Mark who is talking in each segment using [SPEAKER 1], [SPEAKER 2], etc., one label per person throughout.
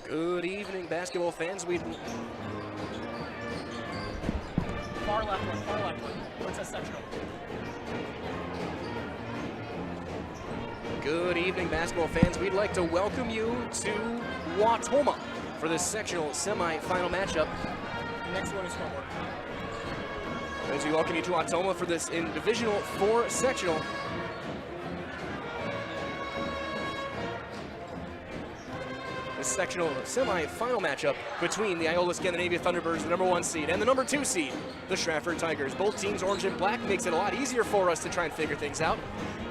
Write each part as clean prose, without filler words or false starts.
[SPEAKER 1] Good evening, basketball fans.
[SPEAKER 2] Far left one. What's that sectional?
[SPEAKER 1] Good evening, basketball fans. We'd like to welcome you to Wautoma for the sectional semifinal matchup.
[SPEAKER 2] Next one is homework.
[SPEAKER 1] As we welcome you to Wautoma for this in Divisional 4 sectional. The sectional semi-final matchup between the Iola-Scandinavia Thunderbirds, the #1 seed, and the #2 seed, the Stratford Tigers. Both teams orange and black, makes it a lot easier for us to try and figure things out.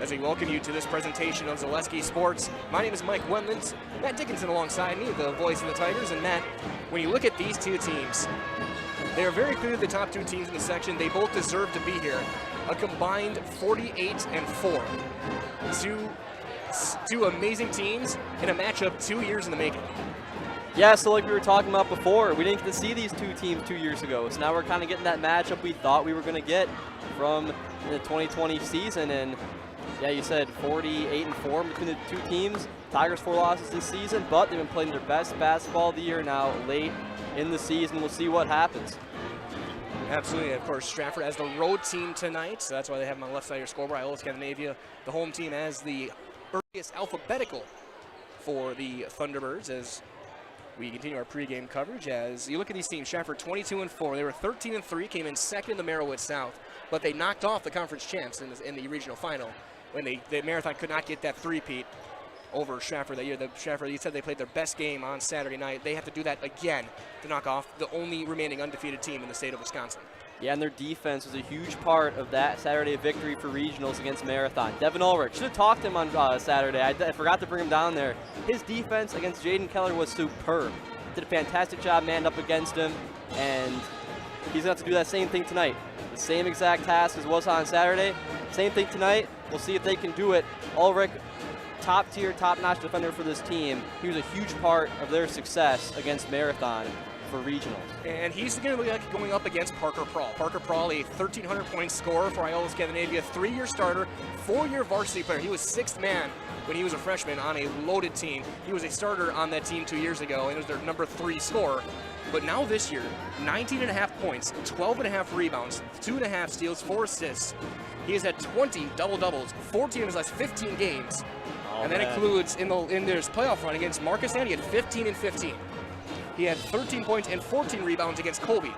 [SPEAKER 1] As we welcome you to this presentation of Zaleski Sports, my name is Mike Wendland, Matt Dickinson alongside me, the voice of the Tigers. And Matt, when you look at these two teams, they are very clearly the top two teams in the section. They both deserve to be here. A combined 48-4. Two amazing teams in a matchup 2 years in the making.
[SPEAKER 3] Yeah, so like we were talking about before, we didn't get to see these two teams 2 years ago. So now we're kind of getting that matchup we thought we were going to get from the 2020 season. And yeah, you said 48-4 between the two teams. Tigers 4 losses this season, but they've been playing their best basketball of the year now late in the season. We'll see what happens.
[SPEAKER 1] Absolutely. Of course, Stratford as the road team tonight. So that's why they have them on the left side of your scoreboard. Iola-Scandinavia, the home team, as the earliest alphabetical for the Thunderbirds as we continue our pregame coverage. As you look at these teams, Stratford 22-4. They were 13-3, came in second in the Merowitz South, but they knocked off the conference champs in the regional final when the Marathon could not get that three-peat over Stratford that year. The Stratford, you said they played their best game on Saturday night. They have to do that again to knock off the only remaining undefeated team in the state of Wisconsin.
[SPEAKER 3] Yeah, and their defense was a huge part of that Saturday victory for regionals against Marathon. Devin Ulrich, should have talked to him on Saturday. I forgot to bring him down there. His defense against Jaden Keller was superb. Did a fantastic job manned up against him, and he's going to have to do that same thing tonight. The same exact task as was on Saturday. Same thing tonight. We'll see if they can do it. Ulrich, top-tier, top-notch defender for this team. He was a huge part of their success against Marathon for regionals.
[SPEAKER 1] And he's going to be going up against Parker Prawl. Parker Prawl, a 1,300-point scorer for Iola-Scandinavia, 3-year starter, 4-year varsity player. He was sixth man when he was a freshman on a loaded team. He was a starter on that team 2 years ago, and was their #3 scorer. But now this year, 19.5 points, 12.5 rebounds, 2.5 steals, 4 assists. He has had 20 double-doubles, 14 of his last 15 games. And that includes in this playoff run against Marcus Andy, he had 15 and 15. He had 13 points and 14 rebounds against Colby.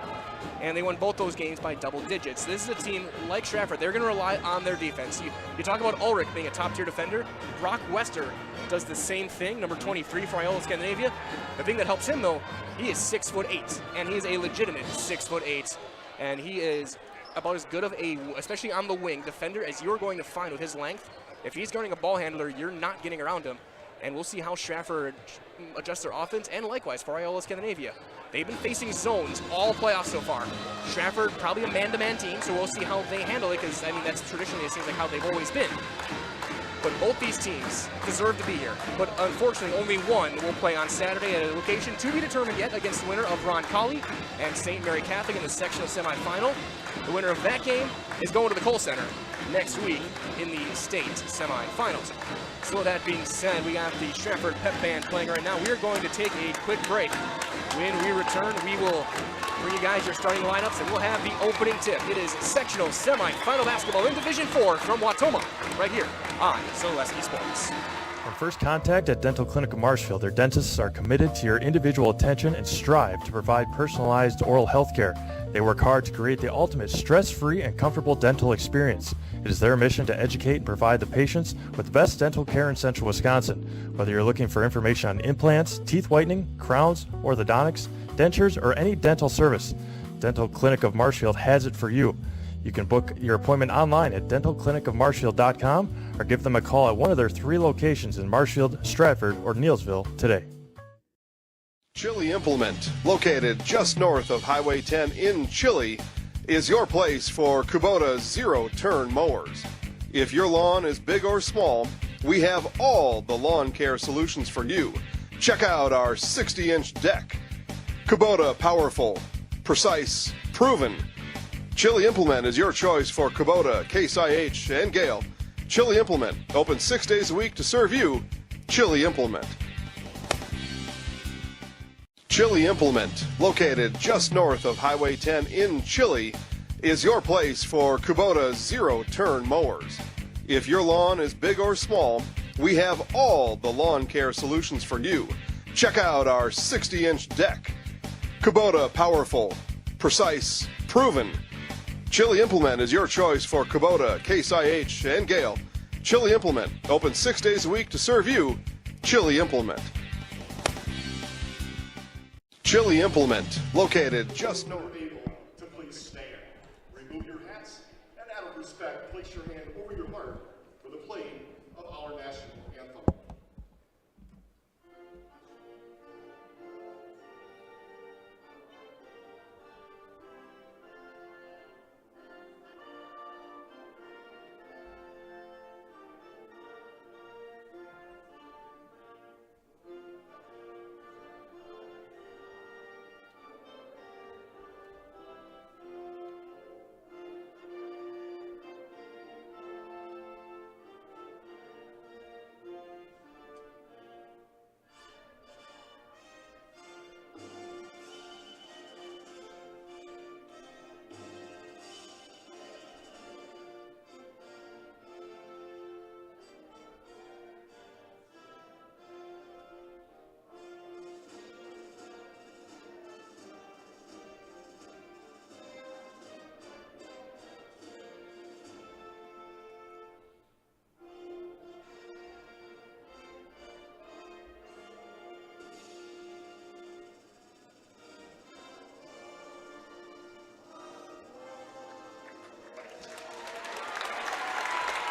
[SPEAKER 1] And they won both those games by double digits. This is a team like Stratford. They're going to rely on their defense. You talk about Ulrich being a top-tier defender. Brock Wester does the same thing, #23 for Iola-Scandinavia. The thing that helps him, though, he is 6'8", and he is a legitimate 6'8". And he is about as good of a, especially on the wing, defender as you're going to find with his length. If he's guarding a ball handler, you're not getting around him. And we'll see how Stratford adjusts their offense, and likewise for Iola-Scandinavia. They've been facing zones all playoffs so far. Stratford, probably a man-to-man team, so we'll see how they handle it, because, I mean, that's traditionally, it seems like how they've always been. But both these teams deserve to be here. But unfortunately, only one will play on Saturday at a location to be determined yet against the winner of Ron Colley and St. Mary Catholic in the sectional semifinal. The winner of that game is going to the Kohl Center next week in the state semifinals. So that being said, we got the Stratford Pep Band playing right now. We are going to take a quick break. When we return, we will bring you guys your starting lineups, and we'll have the opening tip. It is sectional semifinal basketball in Division 4 from Wautoma, right here on Zaleski Sports.
[SPEAKER 4] From first contact at Dental Clinic of Marshfield, their dentists are committed to your individual attention and strive to provide personalized oral health care. They work hard to create the ultimate stress-free and comfortable dental experience. It is their mission to educate and provide the patients with the best dental care in Central Wisconsin. Whether you're looking for information on implants, teeth whitening, crowns, orthodontics, dentures, or any dental service, Dental Clinic of Marshfield has it for you. You can book your appointment online at dentalclinicofmarshfield.com or give them a call at one of their 3 locations in Marshfield, Stratford, or Neillsville today.
[SPEAKER 5] Chili Implement, located just north of Highway 10 in Chili, is your place for Kubota zero-turn mowers. If your lawn is big or small, we have all the lawn care solutions for you. Check out our 60-inch deck. Kubota powerful, precise, proven. Chili Implement is your choice for Kubota, Case IH, and Gale. Chili Implement, open 6 days a week to serve you. Chili Implement. Chili Implement, located just north of Highway 10 in Chili, is your place for Kubota zero-turn mowers. If your lawn is big or small, we have all the lawn care solutions for you. Check out our 60-inch deck. Kubota powerful, precise, proven. Chili Implement is your choice for Kubota, Case IH, and Gale. Chili Implement, open 6 days a week to serve you. Chili Implement. Chili Implement, located just north.
[SPEAKER 6] Able to please stand. Remove your hats, and out of respect, place your hand over your heart for the playing of our national anthem.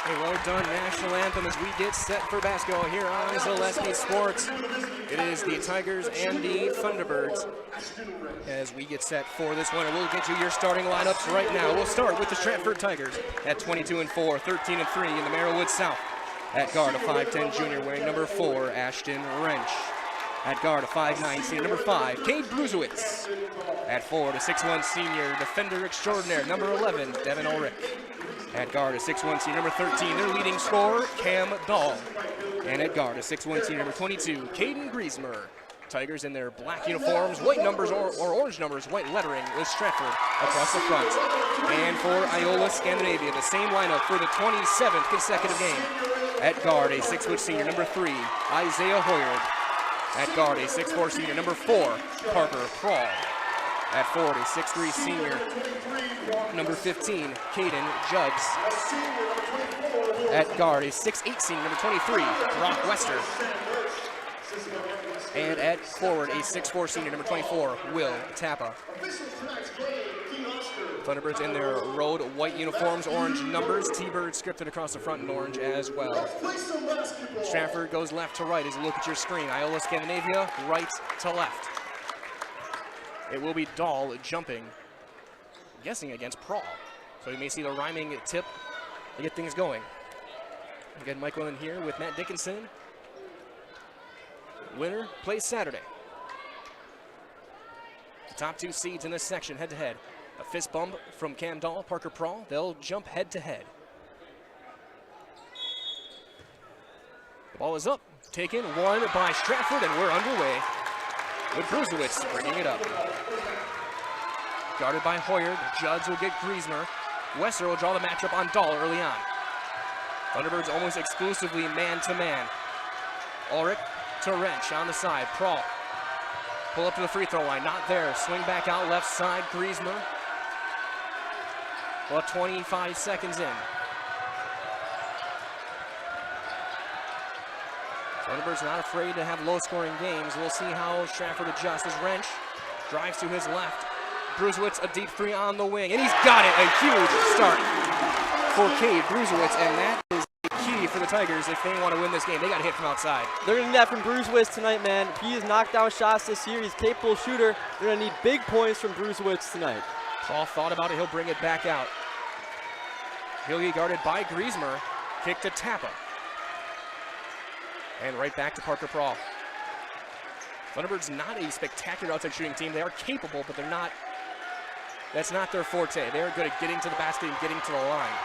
[SPEAKER 1] A well done national anthem as we get set for basketball here on Zaleski Sports. It is the Tigers and the Thunderbirds as we get set for this one. And we'll get you your starting lineups right now. We'll start with the Stratford Tigers at 22-4, 13-3 in the Merrillwood South. At guard, a 5'10 junior wearing number 4, Ashton Wrench. At guard, a 5'9 senior, number 5, Cade Bruzewitz. At forward, a 6'1 senior defender extraordinaire, number 11, Devin Ulrich. At guard, a 6'1 senior, number 13, their leading scorer, Cam Dahl. And at guard, a 6'1 senior, number 22, Caden Griesmer. Tigers in their black uniforms, white numbers or orange numbers, white lettering with Stratford across the front. And for Iola-Scandinavia, the same lineup for the 27th consecutive game. At guard, a 6' senior, number 3, Isaiah Hoyard. At guard, a 6'4 senior, number 4, Parker Prawl. At forward, a 6'3 senior, number 15, Caden Jugs. At guard, a 6'8 senior, number 23, Brock Wester. And at forward, a 6'4 senior, number 24, Will Tappa. Thunderbirds in their road white uniforms, orange numbers, T-Bird scripted across the front in orange as well. Stratford goes left to right as you look at your screen. Iola-Scandinavia, right to left. It will be Dahl jumping, I'm guessing against Prawl. So you may see the rhyming tip to get things going. Again, Mike Willen here with Matt Dickinson. Winner plays Saturday. The top 2 seeds in this section head to head. A fist bump from Cam Dahl, Parker Prawl. They'll jump head to head. The ball is up, taken, won by Stratford, and we're underway with Bruzewitz bringing it up. Guarded by Hoyard, Juds will get Griesmer. Wesser will draw the matchup on Dahl early on. Thunderbirds almost exclusively man-to-man. Ulrich to Wrench on the side, Prawl. Pull up to the free throw line, not there. Swing back out left side, Griesmer. Well, 25 seconds in. Thunderbirds not afraid to have low-scoring games. We'll see how Stratford adjusts as Wrench drives to his left. Bruzewitz, a deep 3 on the wing, and he's got it. A huge start for Cade Bruzewitz, and that is key for the Tigers if they want to win this game. They got to hit from outside.
[SPEAKER 3] They're going to need that from Bruzewitz tonight, man. He has knocked down shots this year. He's a capable shooter. They're going to need big points from Bruzewitz tonight.
[SPEAKER 1] Paul thought about it. He'll bring it back out. He'll be guarded by Griesmer. Kick to Tappa. And right back to Parker Prawl. Thunderbirds not a spectacular outside shooting team. They are capable, but they're not. That's not their forte. They are good at getting to the basket and getting to the line.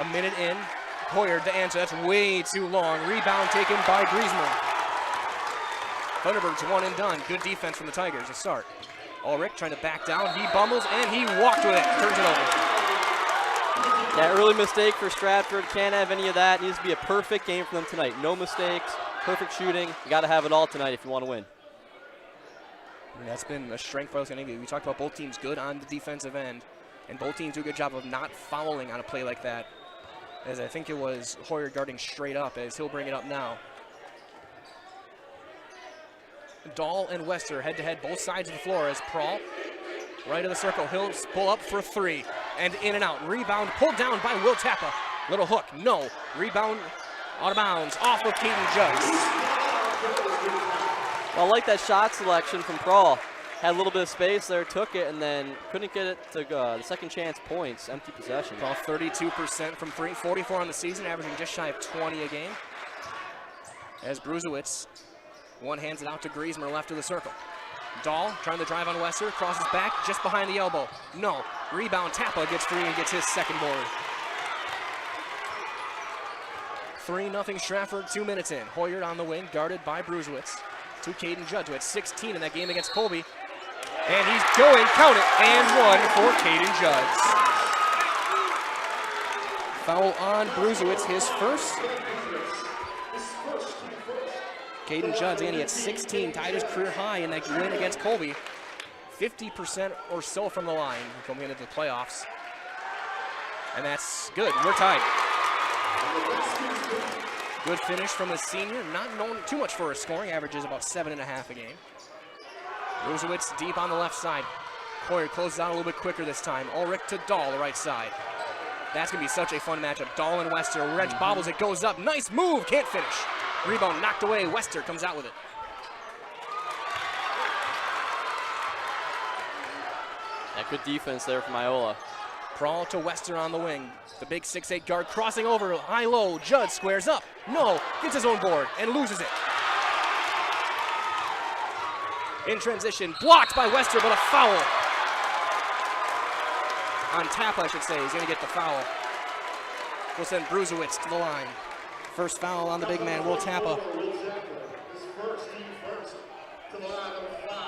[SPEAKER 1] A minute in. Hoyard to answer. That's way too long. Rebound taken by Griesmer. Thunderbirds one and done. Good defense from the Tigers to start. Ulrich trying to back down. He bumbles and he walked with it. Turns it over.
[SPEAKER 3] Yeah, early mistake for Stratford. Can't have any of that. Needs to be a perfect game for them tonight. No mistakes, perfect shooting. You got to have it all tonight if you want to win.
[SPEAKER 1] And that's been a strength for Iola-Scandinavia. We talked about both teams good on the defensive end, and both teams do a good job of not fouling on a play like that. As I think it was Hoyer guarding straight up, as he'll bring it up now. Dahl and Wester head-to-head, both sides of the floor as Prahl, right of the circle. He'll pull up for three, and in and out. Rebound pulled down by Will Tappa. Little hook, no. Rebound out of bounds, off of Caden Judds.
[SPEAKER 3] Well, I like that shot selection from Prahl. Had a little bit of space there, took it, and then couldn't get it to the second chance points, empty possession.
[SPEAKER 1] Prahl 32% from three, 44 on the season, averaging just shy of 20 a game. As Bruzewicz one hands it out to Griezmer, left of the circle. Dahl trying to drive on Wester, crosses back just behind the elbow. No, rebound, Tappa gets free and gets his second board. 3-0 Stratford, 2 minutes in. Hoyer on the wing, guarded by Bruzewicz. To Caden Judge, who had 16 in that game against Colby. And he's going, count it, and one for Caden Judge. Foul on Bruzewicz, his first. Caden Judds, and he had 16, tied his career high in that win against Colby. 50% or so from the line coming into the playoffs. And that's good, we're tied. Good finish from the senior, not known too much for his scoring, averages about 7.5 a game. Bruzewicz deep on the left side. Hoyer closes out a little bit quicker this time. Ulrich to Dahl, the right side. That's gonna be such a fun matchup. Dahl and Wester, wrench bobbles, it goes up, nice move, can't finish. Rebound knocked away, Wester comes out with it.
[SPEAKER 3] Yeah, good defense there from Iola.
[SPEAKER 1] Prahl to Wester on the wing. The big 6'8" guard crossing over, high-low, Judd squares up. No, gets his own board and loses it. In transition, blocked by Wester, but a foul. On Tappa, I should say, he's gonna get the foul. We'll send Bruzewicz to the line. First foul on the big man, Will Tappa.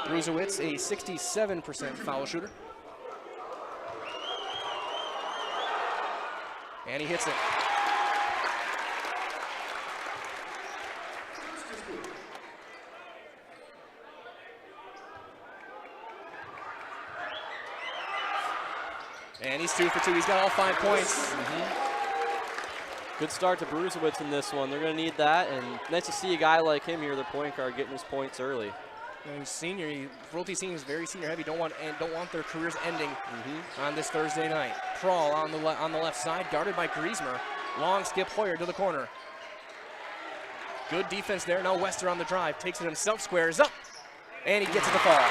[SPEAKER 1] Bruzewicz, a 67% foul shooter. And he hits it. And he's 2 for 2. He's got all 5 points.
[SPEAKER 3] Good start to Bruzewicz in this one. They're going to need that, and nice to see a guy like him here, the point guard, getting his points early.
[SPEAKER 1] And senior, Royalty senior is very senior heavy. Don't want their careers ending on this Thursday night. Prahl on the left side, guarded by Griezmer. Long skip Hoyer to the corner. Good defense there. Now Wester on the drive, takes it himself, squares up, and he gets it to fall.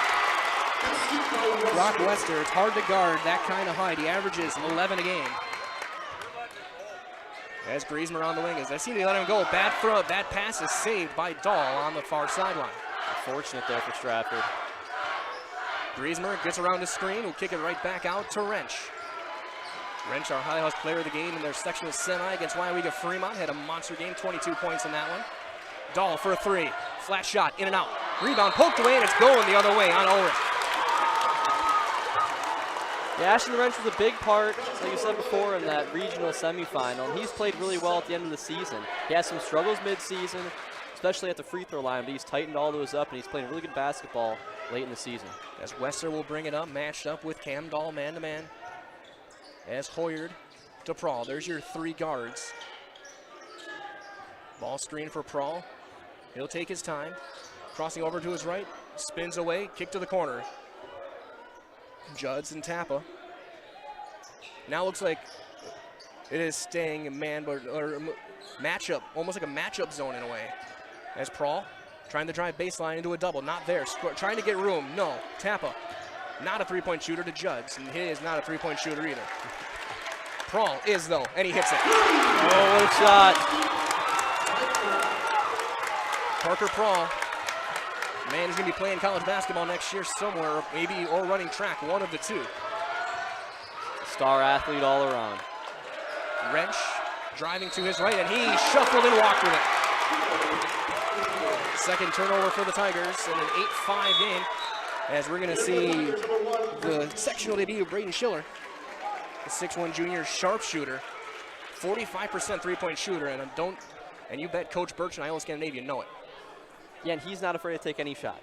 [SPEAKER 1] Brock Wester, it's hard to guard that kind of height. He averages 11 a game. As Griezmer on the wing, as I see they let him go. Bad throw, bad pass is saved by Dahl on the far sideline.
[SPEAKER 3] Fortunate there for Stratford.
[SPEAKER 1] Griezmer gets around the screen, will kick it right back out to Wrench. Wrench, our highest player of the game in their sectional semi against WIAA Fremont, had a monster game, 22 points in that one. Dahl for a three, flat shot, in and out. Rebound poked away, and it's going the other way on Ulrich.
[SPEAKER 3] Yeah, Ashton Wrench was a big part, like you said before, in that regional semifinal. And he's played really well at the end of the season. He had some struggles mid-season, especially at the free throw line, but he's tightened all those up, and he's playing really good basketball late in the season.
[SPEAKER 1] As Wester will bring it up, matched up with Cam Dahl man-to-man. As Hoyer to Prahl. There's your three guards. Ball screen for Prahl. He'll take his time. Crossing over to his right, spins away, kick to the corner. Judds and Tappa. Now looks like it is staying man, or matchup, almost like a matchup zone in a way. As Prahl trying to drive baseline into a double, not there. Trying to get room, no. Tappa, not a three-point shooter to Judds, and he is not a three-point shooter either. Prahl is though, and he hits it.
[SPEAKER 3] Oh, what a shot.
[SPEAKER 1] Parker Prahl. Man, he's going to be playing college basketball next year somewhere, maybe, or running track, one of the two.
[SPEAKER 3] Star athlete all around.
[SPEAKER 1] Wrench driving to his right, and he shuffled and walked with it. Second turnover for the Tigers in an 8-5 game, as we're going to see the sectional debut of Braden Schiller, the 6'1 junior sharpshooter, 45% three-point shooter, and you bet Coach Birch and Iola-Scandinavia know it.
[SPEAKER 3] Yeah, and he's not afraid to take any shot.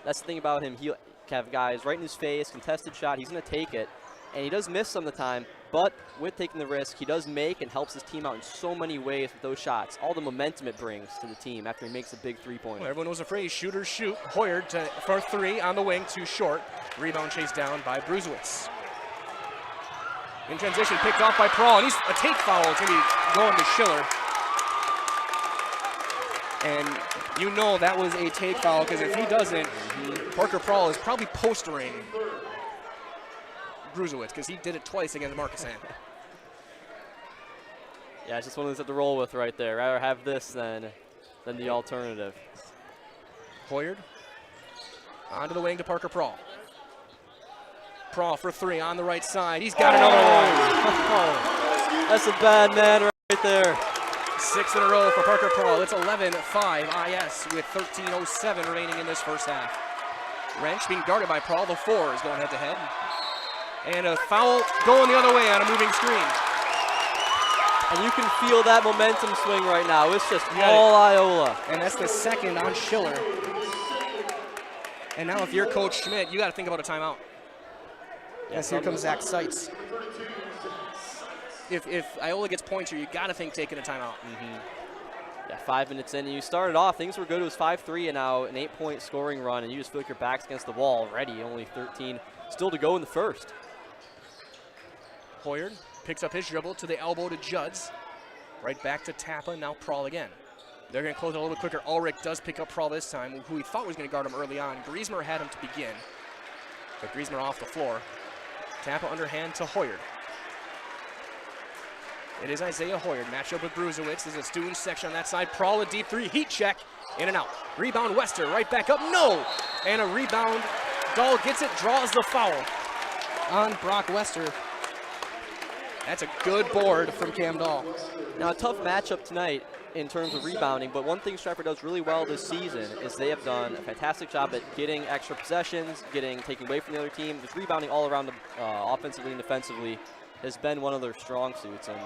[SPEAKER 3] That's the thing about him. He'll have guys right in his face, contested shot. He's going to take it, and he does miss some of the time, but with taking the risk, he does make and helps his team out in so many ways with those shots. All the momentum it brings to the team after he makes a big three-pointer.
[SPEAKER 1] Well, everyone was afraid. Shooters shoot. Hoyard for three on the wing, too short. Rebound chased down by Bruzewitz. In transition, picked off by Prawl, and he's a take foul. It's going to be going to Schiller. And you know that was a take foul, because if he doesn't, Parker Prawl is probably postering Bruzewitz, because he did it twice against Marcus Ann.
[SPEAKER 3] Yeah, it's just one of those to roll with right there. Rather have this than the alternative.
[SPEAKER 1] Hoyard onto the wing to Parker Prawl. Prawl for three on the right side. He's got another one.
[SPEAKER 3] That's a bad man right there.
[SPEAKER 1] 6 in a row for Parker Prawl. It's 11-5 IS with 13:07 remaining in this first half. Wrench being guarded by Prawl. The 4 is going head to head. And a foul going the other way on a moving screen.
[SPEAKER 3] And you can feel that momentum swing right now. It's just all Iola.
[SPEAKER 1] And that's the second on Schiller. And now if you're Coach Schmidt, you got to think about a timeout. Yes, here comes Zach Seitz. If Iola gets points here, you got to think taking a timeout.
[SPEAKER 3] Yeah, 5 minutes in, and you started off, things were good. It was 5-3, and now an 8-point scoring run, and you just feel like your back's against the wall already. Only 13 still to go in the first.
[SPEAKER 1] Hoyard picks up his dribble to the elbow to Judds. Right back to Tappa, now Prawl again. They're going to close it a little bit quicker. Ulrich does pick up Prawl this time, who he thought was going to guard him early on. Griesmer had him to begin, but Griesmer off the floor. Tappa underhand to Hoyard. It is Isaiah Hoyard, matched up with Bruzewitz. There's a student section on that side. Prawl a deep three, heat check, in and out. Rebound Wester, right back up, no! And a rebound, Dahl gets it, draws the foul on Brock Wester. That's a good board from Cam Dahl.
[SPEAKER 3] Now a tough matchup tonight in terms of rebounding, but one thing Stratford does really well this season is they have done a fantastic job at getting extra possessions, taking away from the other team. Just rebounding all around the offensively and defensively has been one of their strong suits, and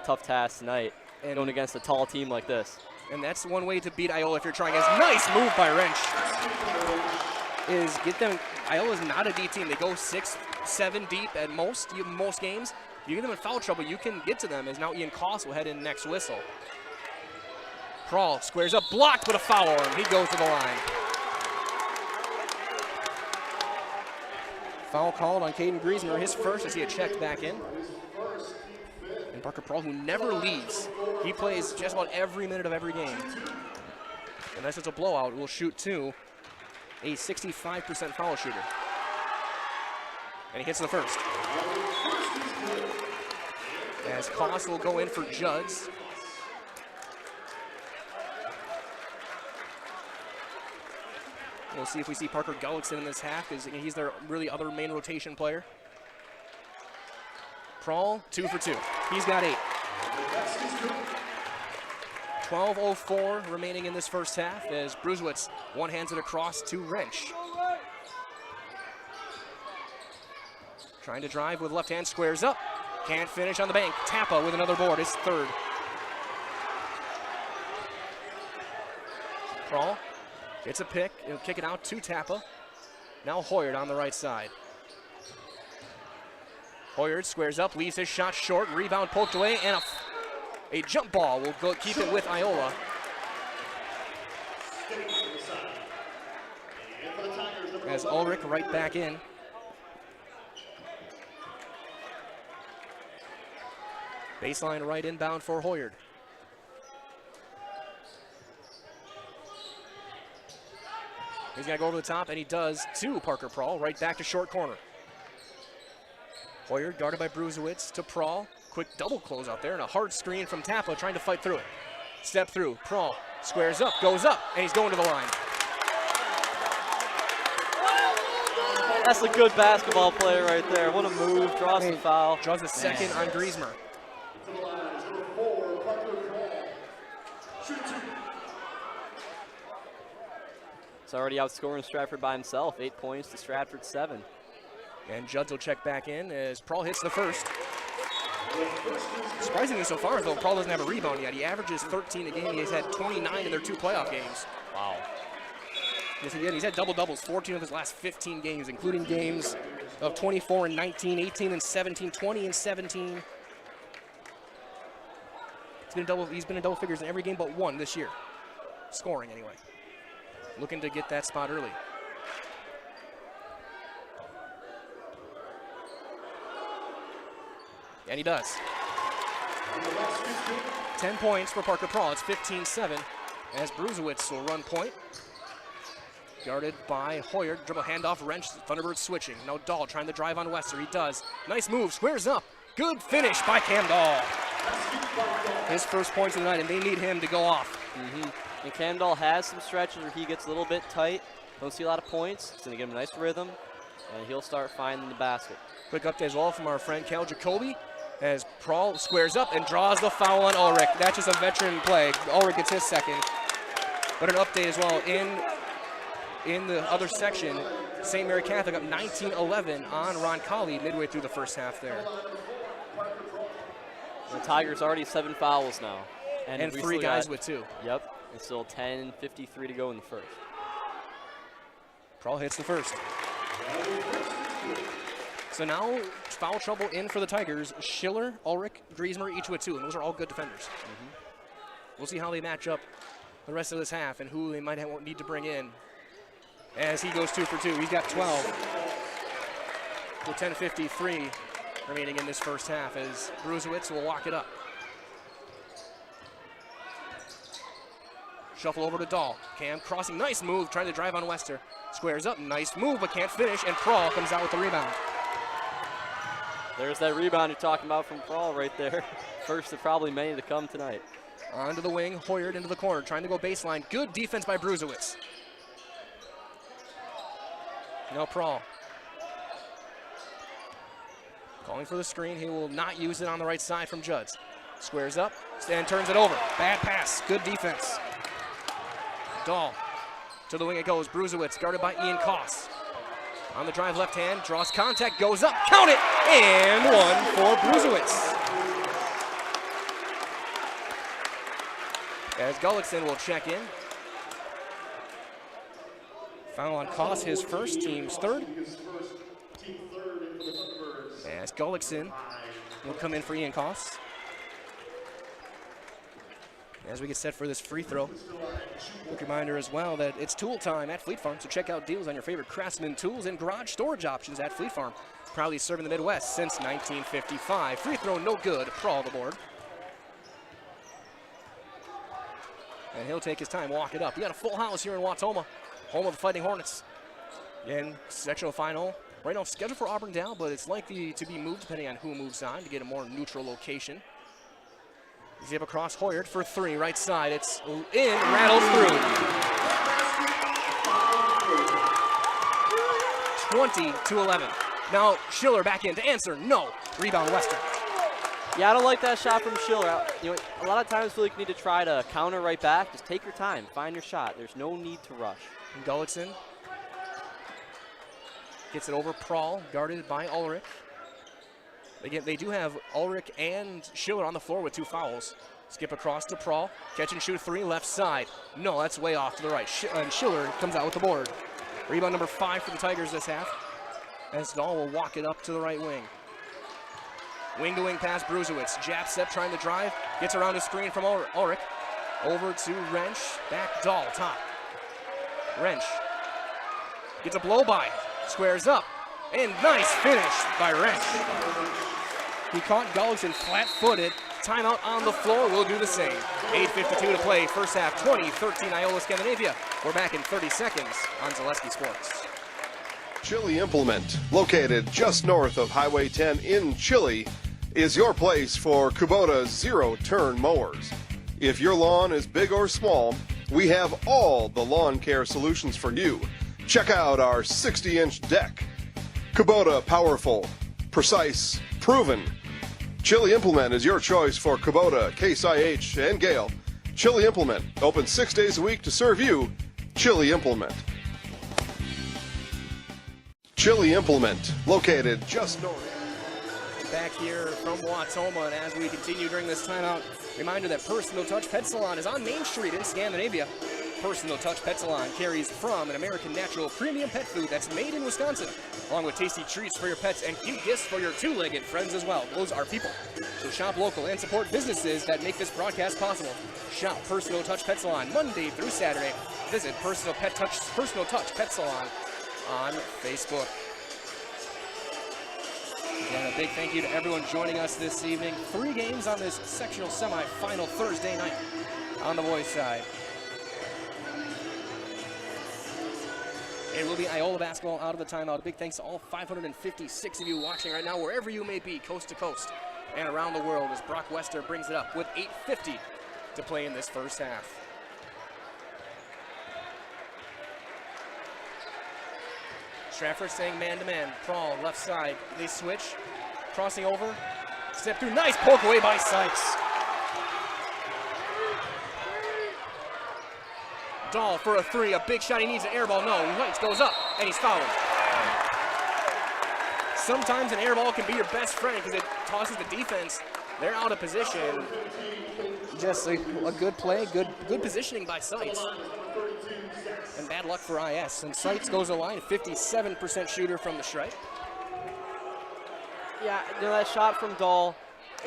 [SPEAKER 3] tough task tonight going against a tall team like this.
[SPEAKER 1] And that's one way to beat Iola if you're trying. Nice move by Wrench. Is get them. Iola's not a deep team. They go 6-7 deep at most games. If you get them in foul trouble, you can get to them, as now Ian Koss will head in next whistle. Prawl squares up, blocked, but a foul on him. He goes to the line. Foul called on Caden Griesmer, his first, as he had checked back in. And Parker Prawl, who never leaves. He plays just about every minute of every game. Unless it's a blowout, will shoot two. A 65% foul shooter. And he hits the first. As Koss will go in for Judds. We'll see if we see Parker Gullickson in this half, because he's their really other main rotation player. Prawl, 2 for 2. He's got 8. 12:04 remaining in this first half, as Bruzewitz one-hands it across to Wrench. Trying to drive with left hand, squares up. Can't finish on the bank. Tappa with another board, his third. Prawl gets a pick. He'll kick it out to Tappa. Now Hoyard on the right side. Hoyard squares up, leaves his shot short. Rebound poked away, and a jump ball will go keep it with Iola. As Ulrich right back in. Baseline right inbound for Hoyard. He's got to go over the top, and he does to Parker Prawl, right back to short corner. Hoyard guarded by Bruzewitz to Prawl. Quick double close out there, and a hard screen from Tappa trying to fight through it. Step through, Prawl squares up, goes up, and he's going to the line.
[SPEAKER 3] That's a good basketball play right there. What a move, draws the foul.
[SPEAKER 1] Draws the second on Griesmer.
[SPEAKER 3] He's already outscoring Stratford by himself, 8 points to Stratford 7.
[SPEAKER 1] And Judds will check back in as Prahl hits the first. Surprisingly so far, though, Prahl doesn't have a rebound yet. He averages 13 a game. He's had 29 in their 2 playoff games.
[SPEAKER 3] Wow.
[SPEAKER 1] Yes, again, he's had double-doubles 14 of his last 15 games, including games of 24 and 19, 18 and 17, 20 and 17. He's been in double figures in every game but one this year. Scoring, anyway. Looking to get that spot early. And he does. 10 points for Parker Prahl. It's 15-7 as Bruzewitz will run point. Guarded by Hoyer. Dribble handoff, wrench. Thunderbird switching. Now Dahl trying to drive on Wester. He does. Nice move. Squares up. Good finish by Cam Dahl. His first points of the night, and they need him to go off.
[SPEAKER 3] And Cam Dahl has some stretches where he gets a little bit tight. Don't see a lot of points. It's going to give him a nice rhythm, and he'll start finding the basket.
[SPEAKER 1] Quick update as well from our friend Cal Jacoby as Prahl squares up and draws the foul on Ulrich. That's just a veteran play. Ulrich gets his second. But an update as well in the other section, St. Mary Catholic up 19-11 on Roncalli midway through the first half there.
[SPEAKER 3] The Tigers already 7 fouls now.
[SPEAKER 1] And 3 guys with 2.
[SPEAKER 3] Yep. And still 10:53 to go in the first.
[SPEAKER 1] Prahl hits the first. So now foul trouble in for the Tigers. Schiller, Ulrich, Griesmer, each with 2, and those are all good defenders. We'll see how they match up the rest of this half and who they might need to bring in as he goes 2 for 2. He's got 12 with 10:53 remaining in this first half as Bruzewitz will walk it up. Shuffle over to Dahl. Cam crossing, nice move, trying to drive on Wester. Squares up, nice move, but can't finish, and Prahl comes out with the rebound.
[SPEAKER 3] There's that rebound you're talking about from Prahl right there. First of probably many to come tonight.
[SPEAKER 1] Onto the wing, Hoyard into the corner, trying to go baseline. Good defense by Bruzewitz. Now Prahl. Calling for the screen, he will not use it on the right side from Judds. Squares up and turns it over. Bad pass, good defense. Dahl, to the wing it goes. Bruzewitz guarded by Ian Koss. On the drive left hand, draws contact, goes up, count it, and 1 for Bruzewitz. As Gullickson will check in. Foul on Koss, his first, team's third. As Gullickson will come in for Ian Koss. As we get set for this free throw. Quick reminder as well that it's tool time at Fleet Farm, so check out deals on your favorite Craftsman tools and garage storage options at Fleet Farm. Proudly serving the Midwest since 1955. Free throw no good, Prahl the board. And he'll take his time, walk it up. We got a full house here in Wautoma, home of the Fighting Hornets. Again, sectional final right now scheduled for Auburndale, but it's likely to be moved depending on who moves on to get a more neutral location. Zip across Hoyard for 3, right side. It's in, rattles through. 20-11. Now Schiller back in to answer. No. Rebound Western.
[SPEAKER 3] Yeah, I don't like that shot from Schiller. You know, a lot of times I feel like you need to try to counter right back. Just take your time, find your shot. There's no need to rush.
[SPEAKER 1] And Gullickson gets it over Prahl, guarded by Ulrich. Again, they do have Ulrich and Schiller on the floor with 2 fouls. Skip across to Prahl. Catch and shoot 3, left side. No, that's way off to the right. And Schiller comes out with the board. Rebound number 5 for the Tigers this half. As Dahl will walk it up to the right wing. Wing-to-wing pass, Bruzewitz. Jab step trying to drive. Gets around a screen from Ulrich. Over to Wrench. Back Dahl, top. Wrench. Gets a blow-by. Squares up. And nice finish by Wrench. He caught Gullickson flat-footed. Timeout on the floor will do the same. 8:52 to play. First half, 20-13 Iola-Scandinavia. We're back in 30 seconds on Zaleski Sports.
[SPEAKER 5] Chili Implement, located just north of Highway 10 in Chile, is your place for Kubota zero-turn mowers. If your lawn is big or small, we have all the lawn care solutions for you. Check out our 60-inch deck. Kubota, powerful, precise, proven. Chili Implement is your choice for Kubota, Case IH, and Gale. Chili Implement, open 6 days a week to serve you. Chili Implement. Chili Implement, located just north.
[SPEAKER 1] Back here from Wautoma, and as we continue during this timeout, reminder that Personal Touch Pet Salon is on Main Street in Scandinavia. Personal Touch Pet Salon carries from an American Natural premium pet food that's made in Wisconsin, along with tasty treats for your pets and cute gifts for your two-legged friends as well. Those are people. So shop local and support businesses that make this broadcast possible. Shop Personal Touch Pet Salon Monday through Saturday. Visit Personal Touch Pet Salon on Facebook. Again, a big thank you to everyone joining us this evening. 3 games on this sectional semifinal Thursday night on the boys' side. It will be Iola basketball out of the timeout. A big thanks to all 556 of you watching right now, wherever you may be, coast to coast and around the world, as Brock Wester brings it up with 8:50 to play in this first half. Stratford staying man-to-man. Prawl, left side. They switch. Crossing over. Step through. Nice poke away by Sykes. Dahl for a 3. A big shot. He needs an air ball. No. Sykes goes up, and he's fouled. Sometimes an air ball can be your best friend because it tosses the defense. They're out of position. Just a good play. Good positioning by Sykes. And bad luck for IS. And Seitz goes to the line, 57% shooter from the stripe.
[SPEAKER 3] Yeah, that shot from Dahl,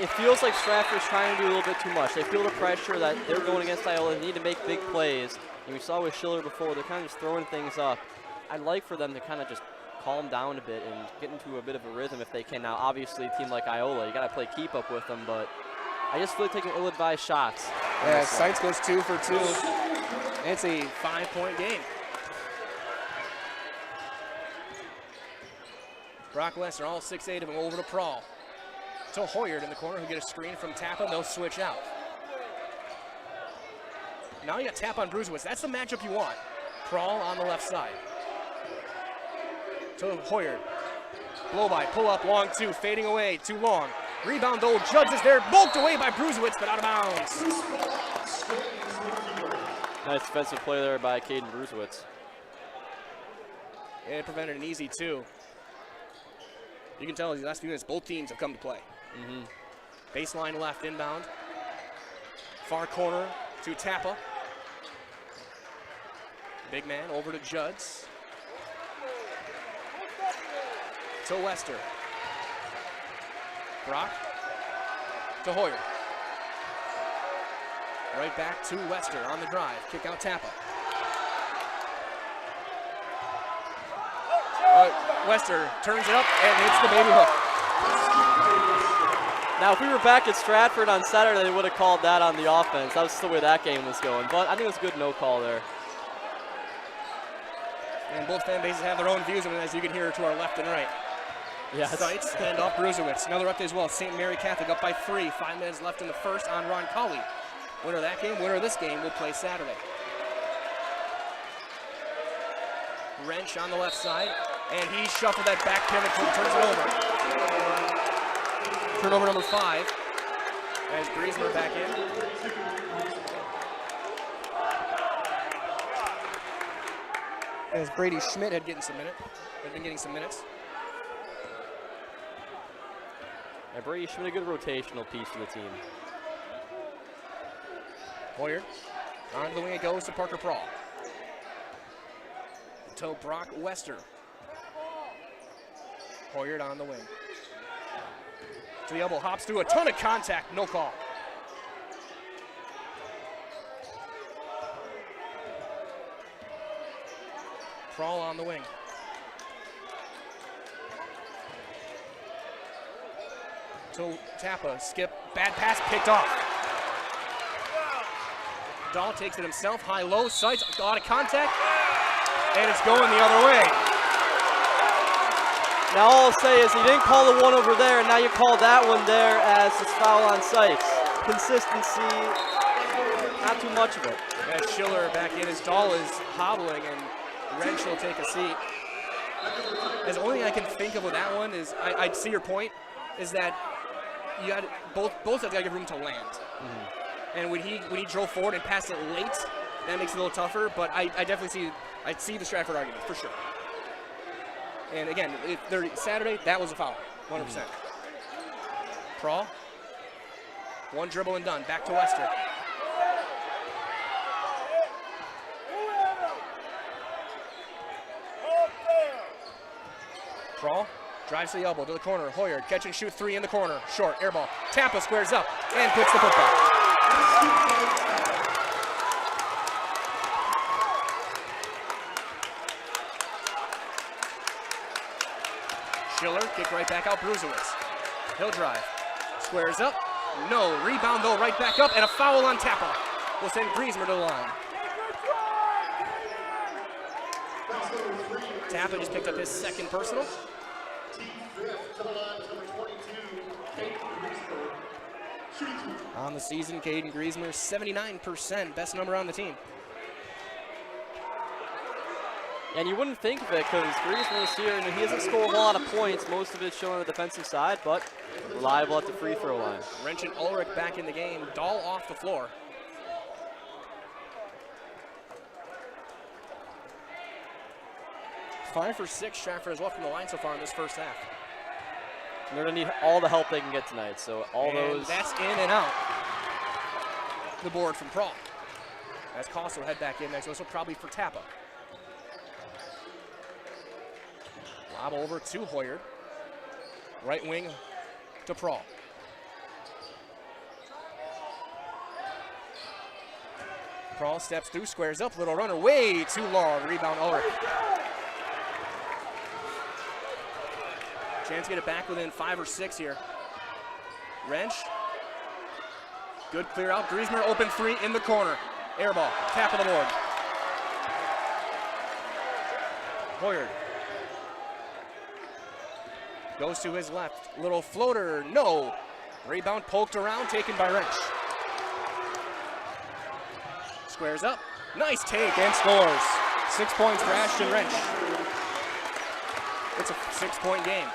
[SPEAKER 3] it feels like Stratford's trying to do a little bit too much. They feel the pressure that they're going against Iola. They need to make big plays. And we saw with Schiller before, they're kind of just throwing things up. I'd like for them to kind of just calm down a bit and get into a bit of a rhythm if they can. Now, obviously, a team like Iola, you got to play keep up with them, but I just feel like taking ill-advised shots.
[SPEAKER 1] Yeah, Seitz goes 2 for 2. It's a 5-point game. Brock Wester, all 6'8" of them, over to Prawl. To Hoyard in the corner, who get a screen from Tappa, and they'll switch out. Now you got Tap on Bruisewitz. That's the matchup you want. Prawl on the left side. To Hoyard. Blow by, pull up, long 2, fading away, too long. Rebound though, Judge is there, bulked away by Bruisewitz, but out of bounds.
[SPEAKER 3] Nice defensive play there by Caden Bruisewitz.
[SPEAKER 1] It prevented an easy 2. You can tell these last few minutes, both teams have come to play. Baseline left, inbound. Far corner to Tappa. Big man over to Judds. To Wester. Brock to Hoyer. Right back to Wester on the drive. Kick out Tappa. Wester turns it up and hits the baby hook.
[SPEAKER 3] Now, if we were back at Stratford on Saturday, they would have called that on the offense. That was the way that game was going. But I think it was a good no call there.
[SPEAKER 1] And both fan bases have their own views of it, as you can hear to our left and right.
[SPEAKER 3] Yes.
[SPEAKER 1] Seitz, handoff Bruisewitz. Another update as well. St. Mary Catholic up by 3. 5 minutes left in the first on Ron Colley. Winner of that game, winner of this game will play Saturday. Wrench on the left side, and he shuffled that back pivot, turns it over. Turnover number 5, as Griezmer back in. As Brady Schmidt had been getting some minutes.
[SPEAKER 3] Yeah, Brady Schmidt, a good rotational piece to the team.
[SPEAKER 1] Hoyer, on the wing it goes to Parker Prawl. To Brock Wester. Hoyer on the wing. To the elbow, hops through, a ton of contact, no call. Prawl on the wing. To Tappa, skip, bad pass, picked off. Dahl takes it himself, high-low, sights, a lot of contact, and it's going the other way.
[SPEAKER 3] Now all I'll say is he didn't call the one over there, and now you call that one there as his foul on Sykes. Consistency, not too much of it.
[SPEAKER 1] As Schiller back in, as Dahl is hobbling, and Wrench will take a seat. As the only thing I can think of with that one is, I see your point, is that you got both have got to give room to land. And when he drove forward and passed it late, that makes it a little tougher. But I definitely see the Stratford argument for sure. And again, Saturday, that was a foul, 100%. Prawl. One dribble and done. Back to Wester. Prawl drives to the elbow, to the corner. Hoyer, catch and shoot 3 in the corner. Short, air ball. Tappa squares up and puts the putback. Schiller, kick right back out, Bruzewitz. He'll drive. Squares up. No. Rebound, though, right back up, and a foul on Tappa. Will send Griezmer to the line. Tappa just picked up his second personal. On the season, Caden Griezmer, 79%, best number on the team.
[SPEAKER 3] And you wouldn't think of it because Griezmer this year, he hasn't scored a lot of points. Most of it's shown on the defensive side, but reliable at the free throw line.
[SPEAKER 1] Wrench and Ulrich back in the game. Dahl off the floor. Five for 6, Stratford as well from the line so far in this first half.
[SPEAKER 3] And they're going to need all the help they can get tonight, so all those...
[SPEAKER 1] That's in and out. The board from Prawl. As Costa will head back in next, this will probably for Tappa. Lob over to Hoyer. Right wing to Prawl. Prawl steps through, squares up, little runner, way too long. Rebound Ulrich. Chance to get it back within 5 or 6 here. Wrench. Good clear out. Griezmer open 3 in the corner. Air ball. Tap of the board. Hoyer. Goes to his left. Little floater. No. Rebound poked around. Taken by Wrench. Squares up. Nice take and scores. 6 points for Ashton Wrench. It's a 6-point game.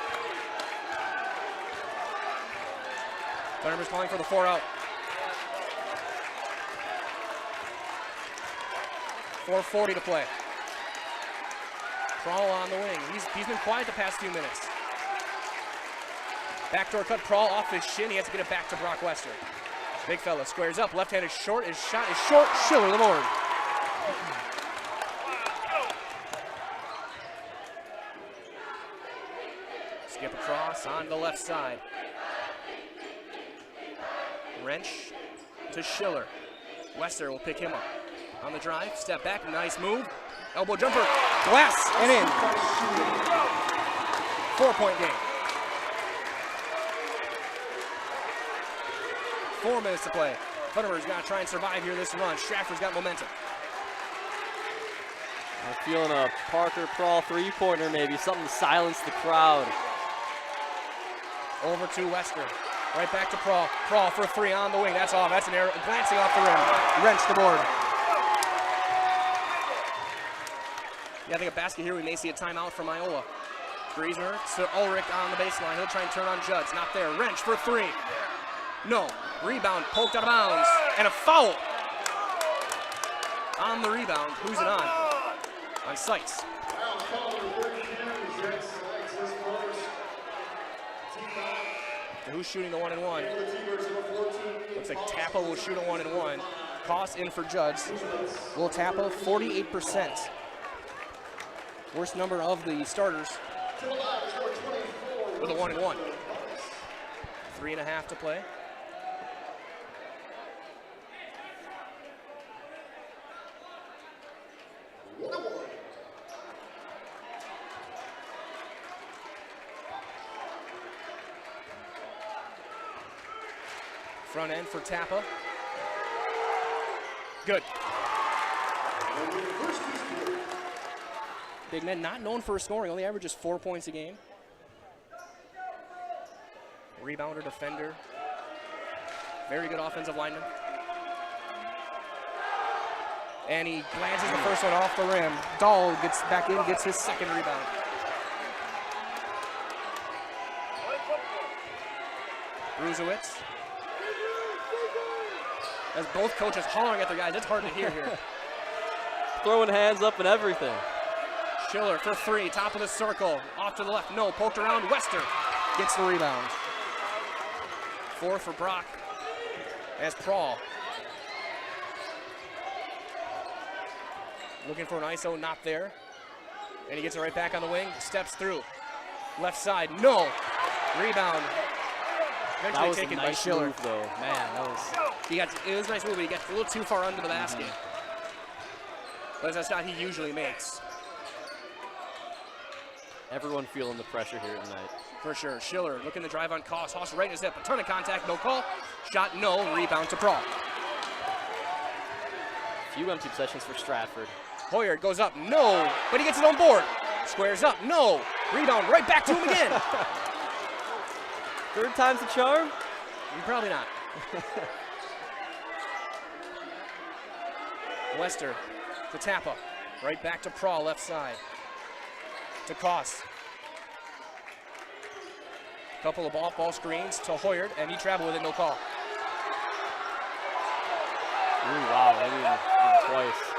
[SPEAKER 1] Thunderbirds calling for the 4 out. 4:40 to play. Prawl on the wing. He's been quiet the past few minutes. Backdoor cut, Prawl off his shin. He has to get it back to Brock Wester. Big fella squares up. Left-handed short. His shot is short. Schiller the board. Skip across on the left side. Wrench to Schiller. Wester will pick him up. On the drive, step back, nice move. Elbow jumper, glass, and in. 4-point game. 4 minutes to play. Thunderbird's got to try and survive here this run. Stratford's got momentum.
[SPEAKER 3] I'm feeling a Parker Prawl 3-pointer maybe, something to silence the crowd.
[SPEAKER 1] Over to Wester. Right back to Prawl. Prawl for 3 on the wing. That's off. That's an error. Glancing off the rim. Wrench the board. Yeah, I think a basket here. We may see a timeout from Iola. Griezmer to Ulrich on the baseline. He'll try and turn on Judds. Not there. Wrench for 3. No. Rebound poked out of bounds. And a foul. On the rebound. Who's it on? On Sykes. Who's shooting the 1-and-1? Looks like Tappa will shoot a 1-and-1. Cost in for Judds. Will Tappa 48%. Worst number of the starters with a 1-and-1. 3.5 to play. Front end for Tappa. Good. Big man not known for scoring, only averages 4 points a game. Rebounder, defender. Very good offensive lineman. And he glances the first one off the rim. Dahl gets back in, gets his second rebound. Bruzewitz. As both coaches hollering at their guys, it's hard to hear here.
[SPEAKER 3] Throwing hands up and everything.
[SPEAKER 1] Schiller for three, top of the circle, off to the left, no, poked around, Wester gets the rebound. 4 for Brock as Prawl. Looking for an ISO, not there. And he gets it right back on the wing, steps through. Left side, no. Rebound.
[SPEAKER 3] That
[SPEAKER 1] Eventually
[SPEAKER 3] was
[SPEAKER 1] taken
[SPEAKER 3] a nice
[SPEAKER 1] by Schiller.
[SPEAKER 3] move, though. Man, that was...
[SPEAKER 1] It was a nice move, but he got a little too far under the basket. But that's not he usually makes.
[SPEAKER 3] Everyone feeling the pressure here tonight.
[SPEAKER 1] For sure. Schiller looking to drive on Koss. Hoss right in his hip. A ton of contact, no call. Shot, no. Rebound to Prawl.
[SPEAKER 3] Few empty possessions for Stratford.
[SPEAKER 1] Hoyard goes up, no. But he gets it on board. Squares up, no. Rebound right back to him again.
[SPEAKER 3] Third time's the charm?
[SPEAKER 1] Probably not. Wester to Tappa. Right back to Prawl, left side. To Koss. Couple of ball screens to Hoyard, and he traveled with it, no call.
[SPEAKER 3] Ooh, wow, maybe even twice.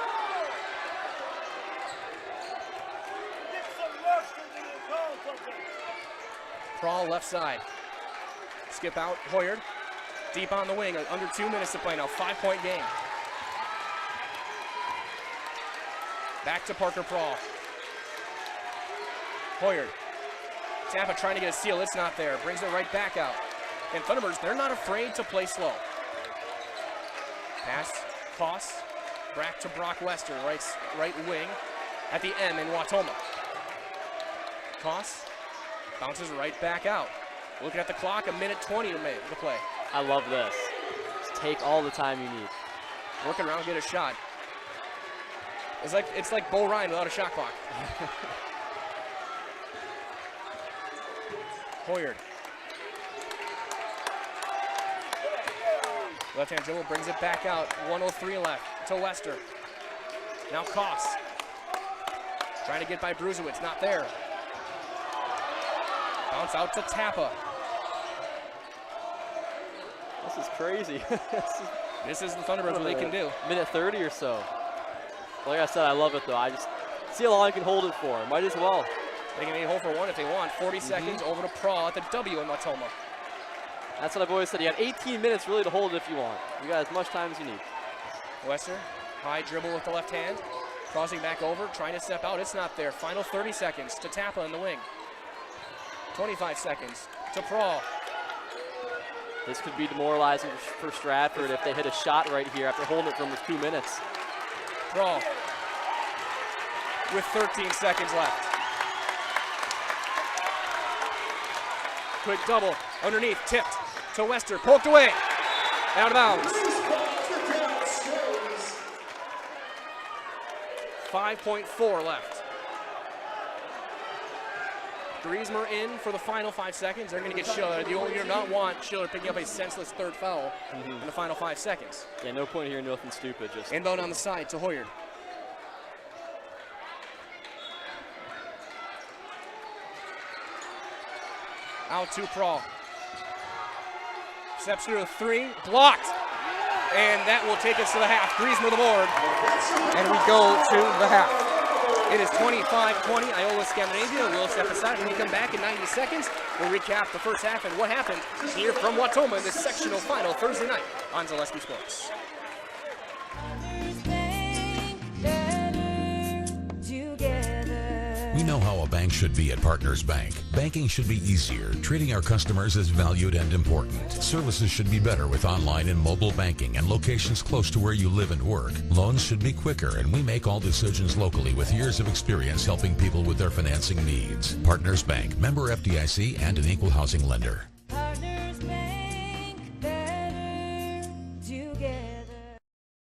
[SPEAKER 1] Prawl left side. Skip out, Hoyard. Deep on the wing, under 2 minutes to play now, 5-point game. Back to Parker Prawl. Hoyard. Tampa trying to get a steal, it's not there. Brings it right back out. And Thunderbirds, they're not afraid to play slow. Pass, Koss, back to Brock Wester, right wing at the M in Watoma. Koss bounces right back out. Looking at the clock, 1:20 to play.
[SPEAKER 3] I love this. Just take all the time you need.
[SPEAKER 1] Working around, get a shot. It's like Bo Ryan without a shot clock. Hoyard. Left-hand dribble brings it back out. 1:03 left to Wester. Now Koss. Trying to get by Bruzewicz, not there. Bounce out to Tappa.
[SPEAKER 3] This is crazy.
[SPEAKER 1] This is the Thunderbirds, what they can do.
[SPEAKER 3] Minute 30 or so. Like I said, I love it though. I just see how long I can hold it for. Might as well.
[SPEAKER 1] They can be hold for one if they want. 40 seconds over to Prawl at the W in Watoma.
[SPEAKER 3] That's what I've always said. You got 18 minutes really to hold it if you want. You got as much time as you need.
[SPEAKER 1] Wester, high dribble with the left hand. Crossing back over, trying to step out. It's not there. Final 30 seconds to Tappa in the wing. 25 seconds to Prawl.
[SPEAKER 3] This could be demoralizing for Stratford if they hit a shot right here after holding it for almost 2 minutes.
[SPEAKER 1] Prawl with 13 seconds left. Quick double underneath, tipped to Wester, poked away, out of bounds. 5.4 left. Griezmer in for the final 5 seconds. They're going to get Schiller. You do not want Schiller picking up a senseless third foul in the final 5 seconds.
[SPEAKER 3] Yeah, no point here, nothing stupid. Just
[SPEAKER 1] inbound on the side to Hoyard. Out to Prawl. Steps through a three, blocked. And that will take us to the half. Griezmer the board. And we go to the half. It is 25-20, Iola-Scandinavia. We'll step aside when we come back in 90 seconds. We'll recap the first half and what happened here from Watoma in this sectional final Thursday night on Zaleski Sports.
[SPEAKER 7] We know how a bank should be at Partners Bank. Banking should be easier. Treating our customers as valued and important. Services should be better with online and mobile banking and locations close to where you live and work. Loans should be quicker, and we make all decisions locally with years of experience helping people with their financing needs. Partners Bank, member FDIC, and an equal housing lender.
[SPEAKER 8] Partners Bank, better together.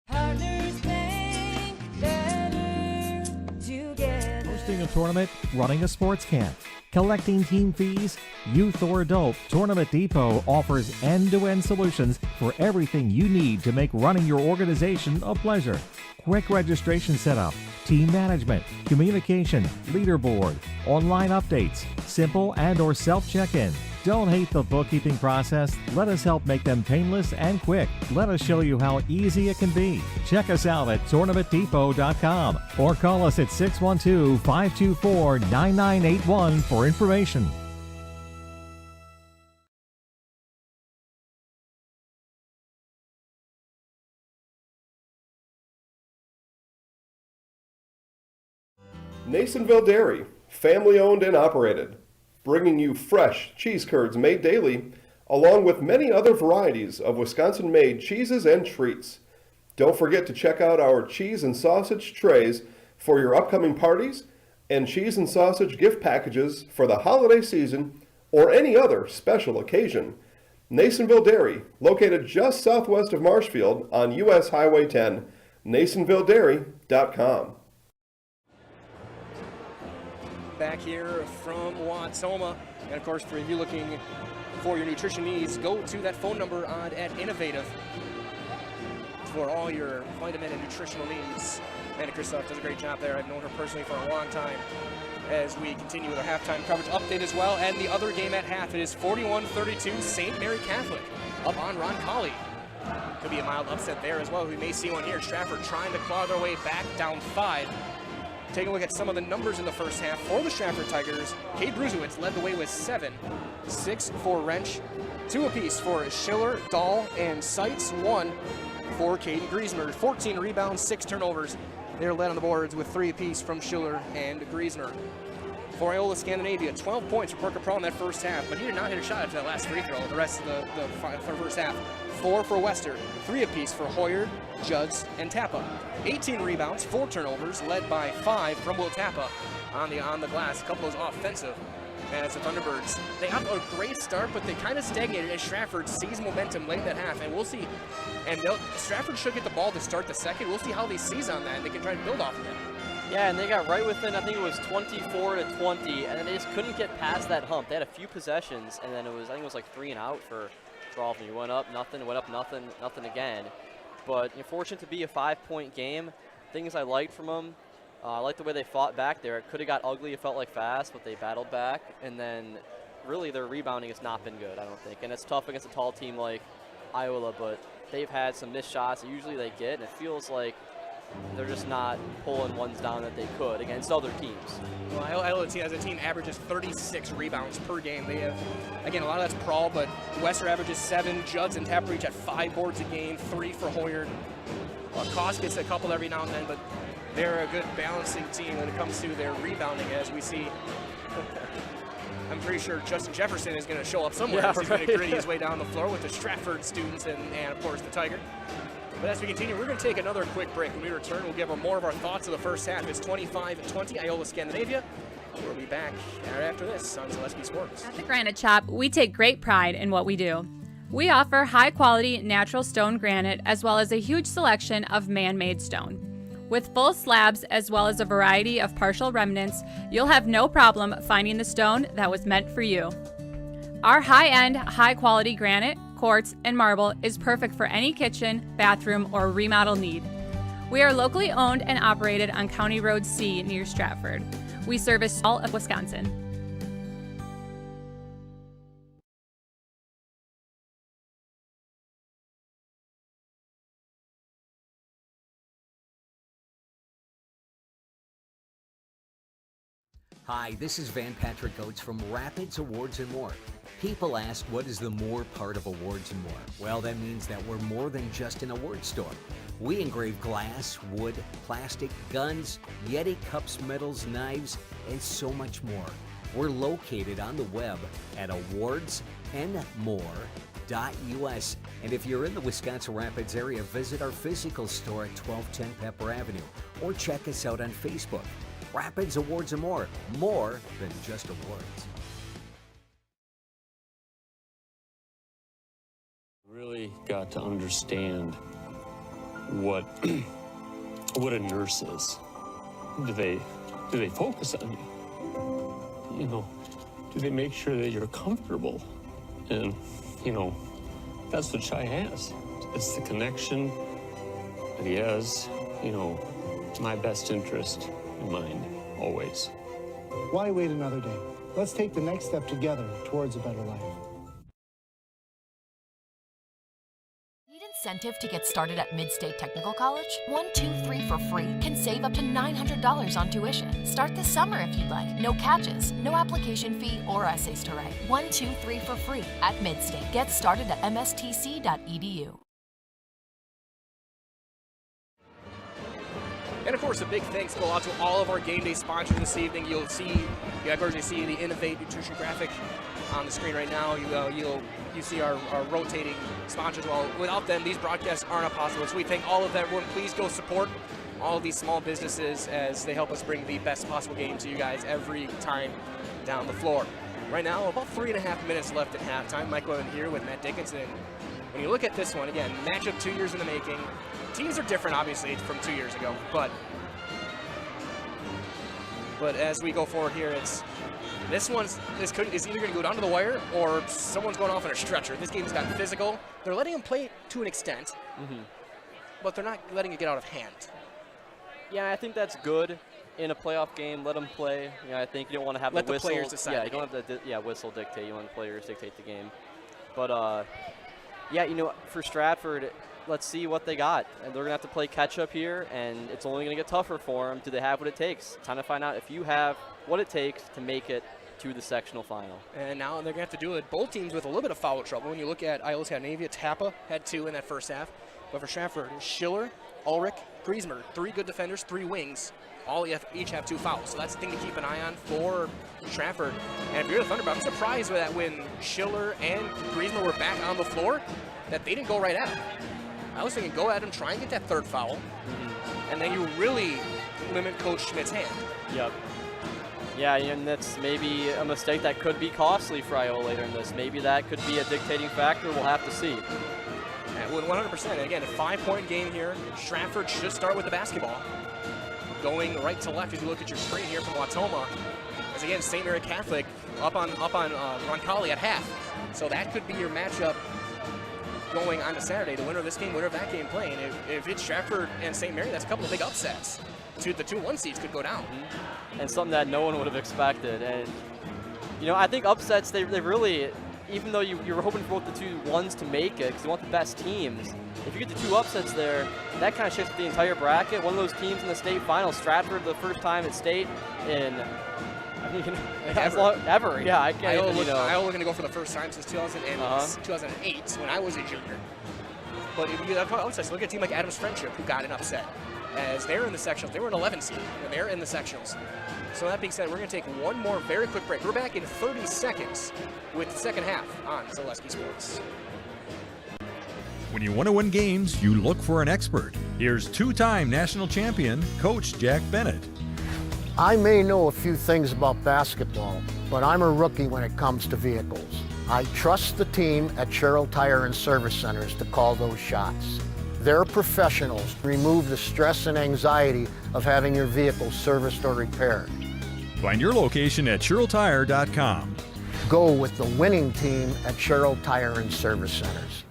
[SPEAKER 8] Partners Bank, better together.
[SPEAKER 9] Hosting a tournament, running a sports camp, collecting team fees, youth or adult, Tournament Depot offers end-to-end solutions for everything you need to make running your organization a pleasure. Quick registration setup, team management, communication, leaderboard, online updates, simple and or self check-in. Don't hate the bookkeeping process. Let us help make them painless and quick. Let us show you how easy it can be. Check us out at tournamentdepot.com or call us at 612-524-9981 for information.
[SPEAKER 5] Nasonville Dairy, family owned and operated, bringing you fresh cheese curds made daily, along with many other varieties of Wisconsin-made cheeses and treats. Don't forget to check out our cheese and sausage trays for your upcoming parties and cheese and sausage gift packages for the holiday season or any other special occasion. Nasonville Dairy, located just southwest of Marshfield on US Highway 10, nasonvilledairy.com.
[SPEAKER 1] Back here from Wautoma. And of course, for you looking for your nutrition needs, go to that phone number on at Innovative for all your vitamin and nutritional needs. Anna Kristoff does a great job there. I've known her personally for a long time. As we continue with our halftime coverage update as well. And the other game at half, it is 41-32 St. Mary Catholic up on Roncalli. Could be a mild upset there as well. We may see one here. Stratford trying to claw their way back, down 5. Taking a look at some of the numbers in the first half for the Stratford Tigers. Cade Bruzewitz led the way with 7, 6 for Wrench, 2 apiece for Schiller, Dahl, and Seitz, 1 for Caden Griesmer. 14 rebounds, 6 turnovers. They're led on the boards with 3 apiece from Schiller and Griesmer. For Iola-Scandinavia, 12 points for Parker Prawl in that first half, but he did not hit a shot after that last free throw the rest of the first half. 4 for Wester, 3 apiece for Hoyard, Judds, and Tappa. 18 rebounds, 4 turnovers, led by 5 from Will Tappa on the glass. A couple of those offensive as the Thunderbirds. They have a great start, but they kind of stagnated as Stratford sees momentum late in that half, and we'll see. And Stratford should get the ball to start the second. We'll see how they seize on that, and they can try to build off of it.
[SPEAKER 3] Yeah, and they got right within, I think it was 24-20, and then they just couldn't get past that hump. They had a few possessions, and then I think it was like 3 and out for Stratford. You went up nothing, went up nothing, nothing again. But you're fortunate to be a 5-point game. Things I liked from them. I liked the way they fought back there. It could have got ugly, it felt like fast, but they battled back. And then really their rebounding has not been good, I don't think. And it's tough against a tall team like Iola, but they've had some missed shots that usually they get, and it feels like they're just not pulling ones down that they could against other teams.
[SPEAKER 1] Well, Iola as a team averages 36 rebounds per game. They have, again, a lot of that's Prawl, but Wester averages 7, Judds and Tapper each at 5 boards a game, 3 for Hoyard. Koss gets a couple every now and then, but they're a good balancing team when it comes to their rebounding, as we see. I'm pretty sure Justin Jefferson is going to show up somewhere.
[SPEAKER 3] Yeah,
[SPEAKER 1] He's going to gritty his way down the floor with the Stratford students and of course, the Tiger. But as we continue, we're going to take another quick break. When we return, we'll give more of our thoughts of the first half. It's 25-20, Iola-Scandinavia. We'll be back after this on Gillespie Sports.
[SPEAKER 10] At the Granite Shop, we take great pride in what we do. We offer high-quality natural stone granite as well as a huge selection of man-made stone. With full slabs as well as a variety of partial remnants, you'll have no problem finding the stone that was meant for you. Our high-end, high-quality granite, quartz, and marble is perfect for any kitchen, bathroom, or remodel need. We are locally owned and operated on County Road C near Stratford. We service all of Wisconsin.
[SPEAKER 11] Hi, this is Van Patrick Oates from Rapids Awards and More. People ask, what is the more part of Awards and More? Well, that means that we're more than just an award store. We engrave glass, wood, plastic, guns, Yeti cups, medals, knives, and so much more. We're located on the web at awardsandmore.us. And if you're in the Wisconsin Rapids area, visit our physical store at 1210 Pepper Avenue or check us out on Facebook. Rapids Awards and More than just awards.
[SPEAKER 12] Really got to understand what what a nurse is. Do they focus on you? You know, do they make sure that you're comfortable? And you know, that's what Shai has. It's the connection that he has. You know, my best interest in mind, always.
[SPEAKER 13] Why wait another day? Let's take the next step together towards a better life.
[SPEAKER 14] Need incentive to get started at Mid-State Technical College? 1, 2, 3 for free can save up to $900 on tuition. Start this summer if you'd like. No catches, no application fee or essays to write. 1, 2, 3 for free at Mid-State. Get started at mstc.edu.
[SPEAKER 1] And of course, a big thanks go out to all of our game day sponsors this evening. You'll already see the Innovate Nutrition graphic on the screen right now. You see our rotating sponsors. Well, without them, these broadcasts aren't possible. So we thank all of them. Everyone, please go support all of these small businesses as they help us bring the best possible game to you guys every time down the floor. Right now, about 3.5 minutes left at halftime. Mike Levin here with Matt Dickinson. When you look at this one, again, matchup 2 years in the making. Teams are different, obviously, from 2 years ago, but as we go forward here, this is either going to go down to the wire or someone's going off on a stretcher. This game's gotten physical. They're letting them play to an extent, but they're not letting it get out of hand.
[SPEAKER 3] Yeah, I think that's good in a playoff game. Let them play. I think you don't want to have
[SPEAKER 1] let
[SPEAKER 3] the whistle.
[SPEAKER 1] Players decide.
[SPEAKER 3] Yeah, you don't have the whistle dictate. You want the players dictate the game. But yeah, for Stratford, let's see what they got. And they're going to have to play catch-up here, and it's only going to get tougher for them. Do they have what it takes? Time to find out if you have what it takes to make it to the sectional final.
[SPEAKER 1] And now they're going to have to do it. Both teams with a little bit of foul trouble. When you look at Iola-Scandinavia, Tappa had 2 in that first half. But for Stratford, Schiller, Ulrich, Griesmer, 3 good defenders, 3 wings. Each have 2 fouls. So that's the thing to keep an eye on for Stratford. And if you're the Thunderbirds, I'm surprised that when Schiller and Griesmer were back on the floor, that they didn't go right at him. I was thinking go at him, try and get that 3rd foul, and then you really limit Coach Schmidt's hand.
[SPEAKER 3] Yep. Yeah, and that's maybe a mistake that could be costly for Iola later in this. Maybe that could be a dictating factor. We'll have to see.
[SPEAKER 1] And 100%. And again, a 5-point game here. Stratford should start with the basketball. Going right to left as you look at your screen here from Watoma. As again, St. Mary Catholic up on Roncalli at half. So that could be your matchup going on to Saturday. The winner of this game, winner of that game playing. If it's Stratford and St. Mary, that's a couple of big upsets. The 2-1 seeds could go down.
[SPEAKER 3] And something that no one would have expected. And, I think upsets, they really, even though you were hoping for both the 2-1s to make it, because you want the best teams, if you get the 2 upsets there, that kind of shifts the entire bracket. One of those teams in the state final, Stratford, the first time at state in ever. Yeah, I can't
[SPEAKER 1] Iola looking to go for the first time since 2008 when I was a junior. But if you have upsets, look at a team like Adams Friendship who got an upset as they're in the sectionals. They were an 11 seed and they're in the sectionals. So that being said, we're going to take one more very quick break. We're back in 30 seconds with the second half on Zaleski Sports.
[SPEAKER 15] When you want to win games, you look for an expert. Here's 2-time national champion, Coach Jack Bennett.
[SPEAKER 16] I may know a few things about basketball, but I'm a rookie when it comes to vehicles. I trust the team at Sherrill Tire and Service Centers to call those shots. They're professionals to remove the stress and anxiety of having your vehicle serviced or repaired.
[SPEAKER 15] Find your location at SherrillTire.com.
[SPEAKER 16] Go with the winning team at Sherrill Tire and Service Centers.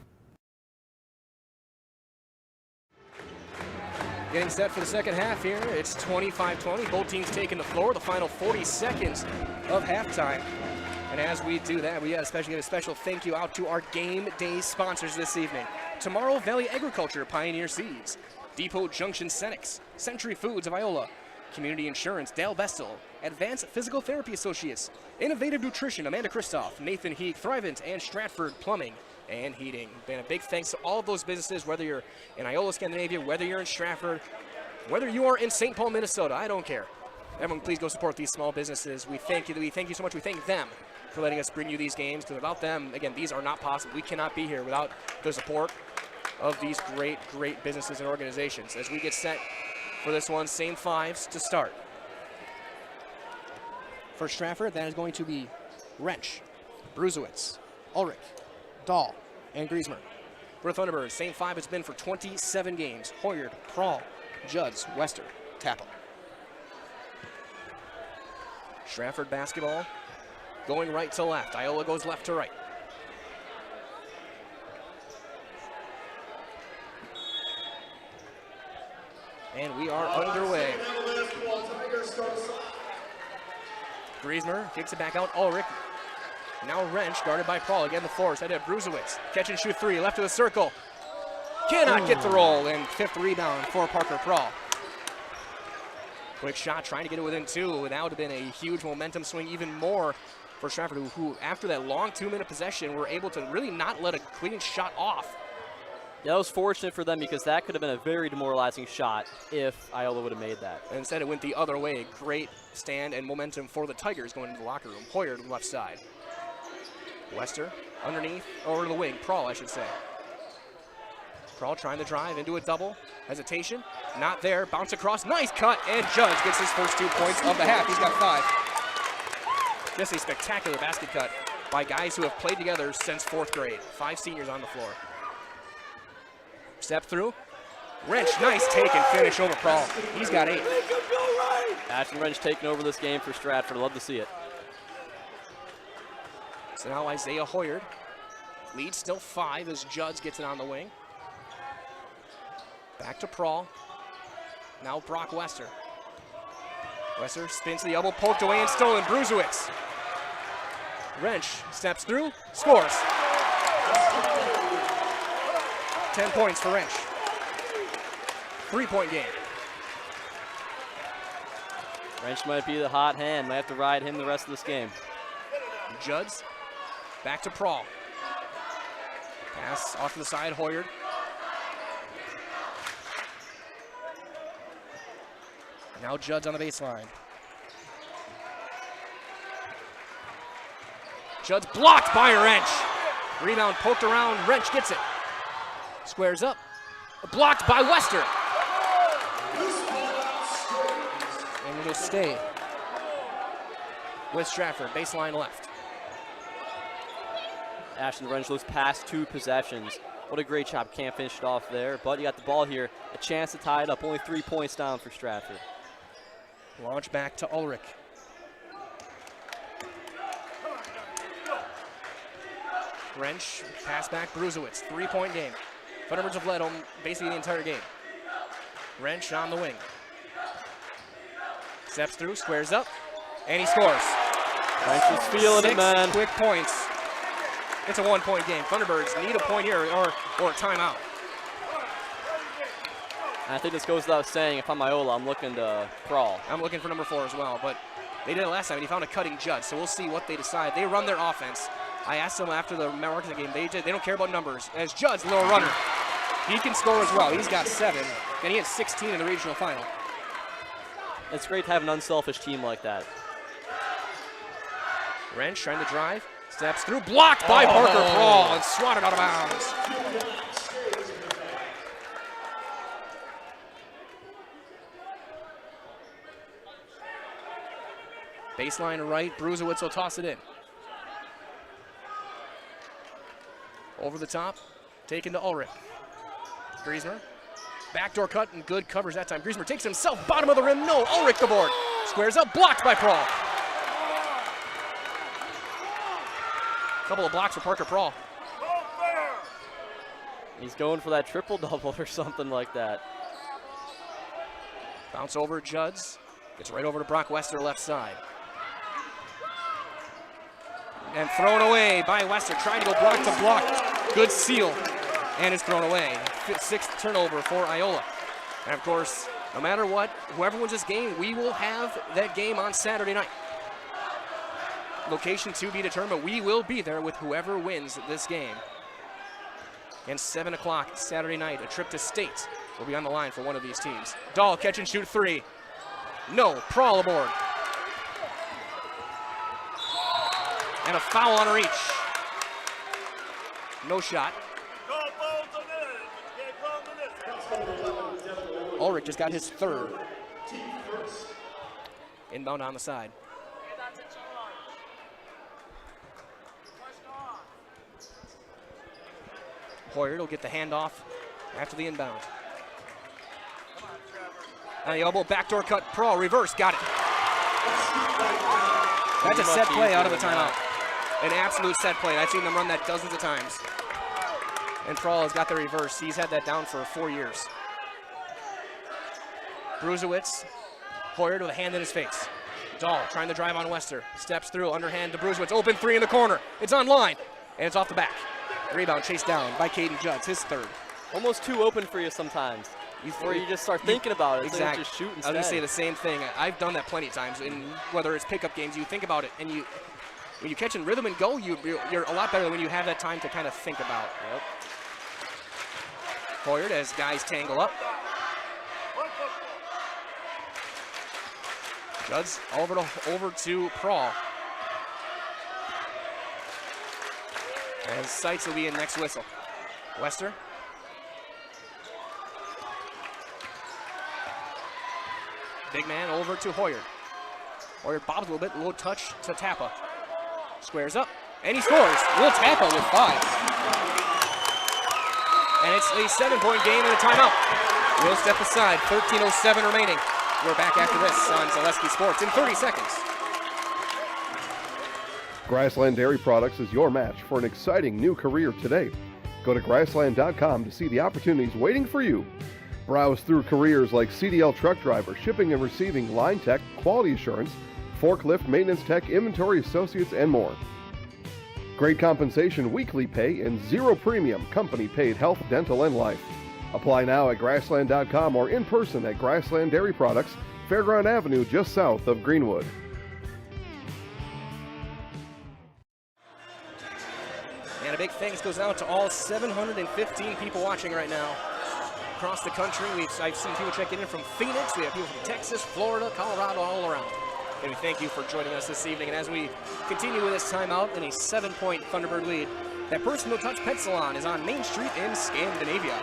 [SPEAKER 1] Getting set for the second half here. It's 25-20. Both teams taking the floor. The final 40 seconds of halftime. And as we do that, we especially give a special thank you out to our game day sponsors this evening. Tomorrow Valley Agriculture, Pioneer Seeds. Depot Junction Senex. Century Foods of Iola. Community Insurance, Dale Bestel. Advanced Physical Therapy Associates. Innovative Nutrition, Amanda Kristoff. Nathan Heek, Thrivent, and Stratford Plumbing and Heating. And a big thanks to all of those businesses, whether you're in Iola-Scandinavia, whether you're in Stratford, whether you are in St. Paul, Minnesota, I don't care. Everyone, please go support these small businesses. We thank you. We thank you so much. We thank them for letting us bring you these games, because without them, again, these are not possible. We cannot be here without the support of these great, great businesses and organizations. As we get set for this one, same 5s to start. For Stratford, that is going to be Wrench, Bruzewitz, Ulrich, Dahl, and Griesmer. For the Thunderbirds, same 5 it's been for 27 games. Hoyard, Prahl, Judds, Wester, Tappa. Stratford basketball going right to left. Iola goes left to right. And we are underway. Griezmer kicks it back out. Ulrich. Now Wrench guarded by Prahl. Again, the force. Headed at Bruzewitz. Catch and shoot three. Left of the circle. Cannot get the roll. And fifth rebound for Parker Prahl. Quick shot trying to get it within two. That would have been a huge momentum swing, even more for Stratford, who after that long 2-minute possession were able to really not let a clean shot off.
[SPEAKER 3] Yeah, that was fortunate for them because that could have been a very demoralizing shot if Iola would have made that.
[SPEAKER 1] And instead it went the other way. Great stand and momentum for the Tigers going into the locker room. Hoyer to the left side. Wester underneath, over to the wing. Prahl, I should say. Prahl trying to drive into a double. Hesitation, not there. Bounce across, nice cut, and Judge gets his first 2 points of the half. He's got 5. Just a spectacular basket cut by guys who have played together since 4th grade. 5 seniors on the floor. Step through. Wrench, nice take and finish over Prahl. He's got 8.
[SPEAKER 3] Ashton Wrench taking over this game for Stratford. Love to see it.
[SPEAKER 1] So now Isaiah Hoyard. Lead still 5 as Judds gets it on the wing. Back to Prahl. Now Brock Wester. Wester spins to the elbow, poked away and stolen. Bruzewitz. Wrench steps through, scores. 10 points for Wrench. 3-point game.
[SPEAKER 3] Wrench might be the hot hand. Might have to ride him the rest of this game.
[SPEAKER 1] Judds back to Prahl. Pass off to the side, Hoyard. Now Judds on the baseline. Judds blocked by Wrench. Rebound poked around, Wrench gets it. Squares up, blocked by Wester. And it'll stay with Stratford, baseline left.
[SPEAKER 3] Ashton Wrench those past 2 possessions. What a great job. Can't finish it off there, but you got the ball here. A chance to tie it up. Only 3 points down for Stratford.
[SPEAKER 1] Launch back to Ulrich. Wrench, pass back, Bruzewitz. 3-point game. Thunderbirds have led him basically the entire game. Wrench on the wing. Steps through, squares up, and he scores.
[SPEAKER 3] Wrench is feeling it, man.
[SPEAKER 1] 6 quick points. It's a 1-point game. Thunderbirds need a point here or a timeout.
[SPEAKER 3] And I think this goes without saying, if I'm Iola, I'm looking to Prahl.
[SPEAKER 1] I'm looking for number 4 as well, but they did it last time, and he found a cutting Judge, so we'll see what they decide. They run their offense. I asked them after the marketing game, they don't care about numbers. As Judge, the little runner, he can score as well. He's got 7, and he had 16 in the regional final.
[SPEAKER 3] It's great to have an unselfish team like that.
[SPEAKER 1] Wrench trying to drive, steps through, blocked by Parker Prahl, and swatted out of bounds. Baseline right, Bruzewitz will toss it in. Over the top, taken to Ulrich. Griezmer, backdoor cut and good covers that time. Griezmer takes himself, bottom of the rim, no, Ulrich the board. Squares up, blocked by Prahl. Couple of blocks for Parker Prahl.
[SPEAKER 3] He's going for that triple-double or something like that.
[SPEAKER 1] Bounce over Judds, gets right over to Brock Wester, left side. And thrown away by Wester, trying to go block to block. Good seal, and it's thrown away. 6th turnover for Iola. And of course, no matter what, whoever wins this game, we will have that game on Saturday night. Location to be determined. We will be there with whoever wins this game. And 7 o'clock Saturday night, a trip to State will be on the line for one of these teams. Dahl catch and shoot 3. No, Prahl aboard. And a foul on reach. No shot. Ulrich just got his 3rd. Inbound on the side. Hoyard will get the handoff after the inbound. On the elbow, backdoor cut, Prahl, reverse, got it. That's a set play out of the timeout. An absolute set play. I've seen them run that dozens of times. And Prahl has got the reverse. He's had that down for 4 years. Bruzewitz, Hoyard with a hand in his face. Dahl trying to drive on Wester. Steps through, underhand to Brusewitz. Open three in the corner. It's on line, and it's off the back. Rebound chased down by Caden Judds, his third.
[SPEAKER 3] Almost too open for you sometimes. Before you just start thinking about it,
[SPEAKER 1] exactly.
[SPEAKER 3] Instead of just shoot instead.
[SPEAKER 1] I was going to say the same thing. I've done that plenty of times, and whether it's pickup games, you think about it, and when you catch in rhythm and go, you're a lot better when you have that time to kind of think about.
[SPEAKER 3] Yep.
[SPEAKER 1] Hoyard as guys tangle up. Judds over to Prawl. And Seitz will be in next whistle. Wester. Big man over to Hoyard. Hoyard bobs a little bit, low touch to Tappa. Squares up, and he scores. Will Tappa with 5. And it's a 7-point game and a timeout. We'll step aside, 13:07 remaining. We're back after this on Zaleski Sports in 30 seconds.
[SPEAKER 5] Grassland Dairy Products is your match for an exciting new career today. Go to grassland.com to see the opportunities waiting for you. Browse through careers like CDL truck driver, shipping and receiving, line tech, quality assurance, forklift, maintenance tech, inventory associates, and more. Great compensation, weekly pay, and zero premium company-paid health, dental, and life. Apply now at grassland.com or in person at Grassland Dairy Products, Fairground Avenue, just south of Greenwood.
[SPEAKER 1] And a big thanks goes out to all 715 people watching right now. Across the country, I've seen people checking in from Phoenix. We have people from Texas, Florida, Colorado, all around. And we thank you for joining us this evening. And as we continue with this timeout in a 7-point Thunderbird lead, that Personal Touch Pet Salon is on Main Street in Scandinavia.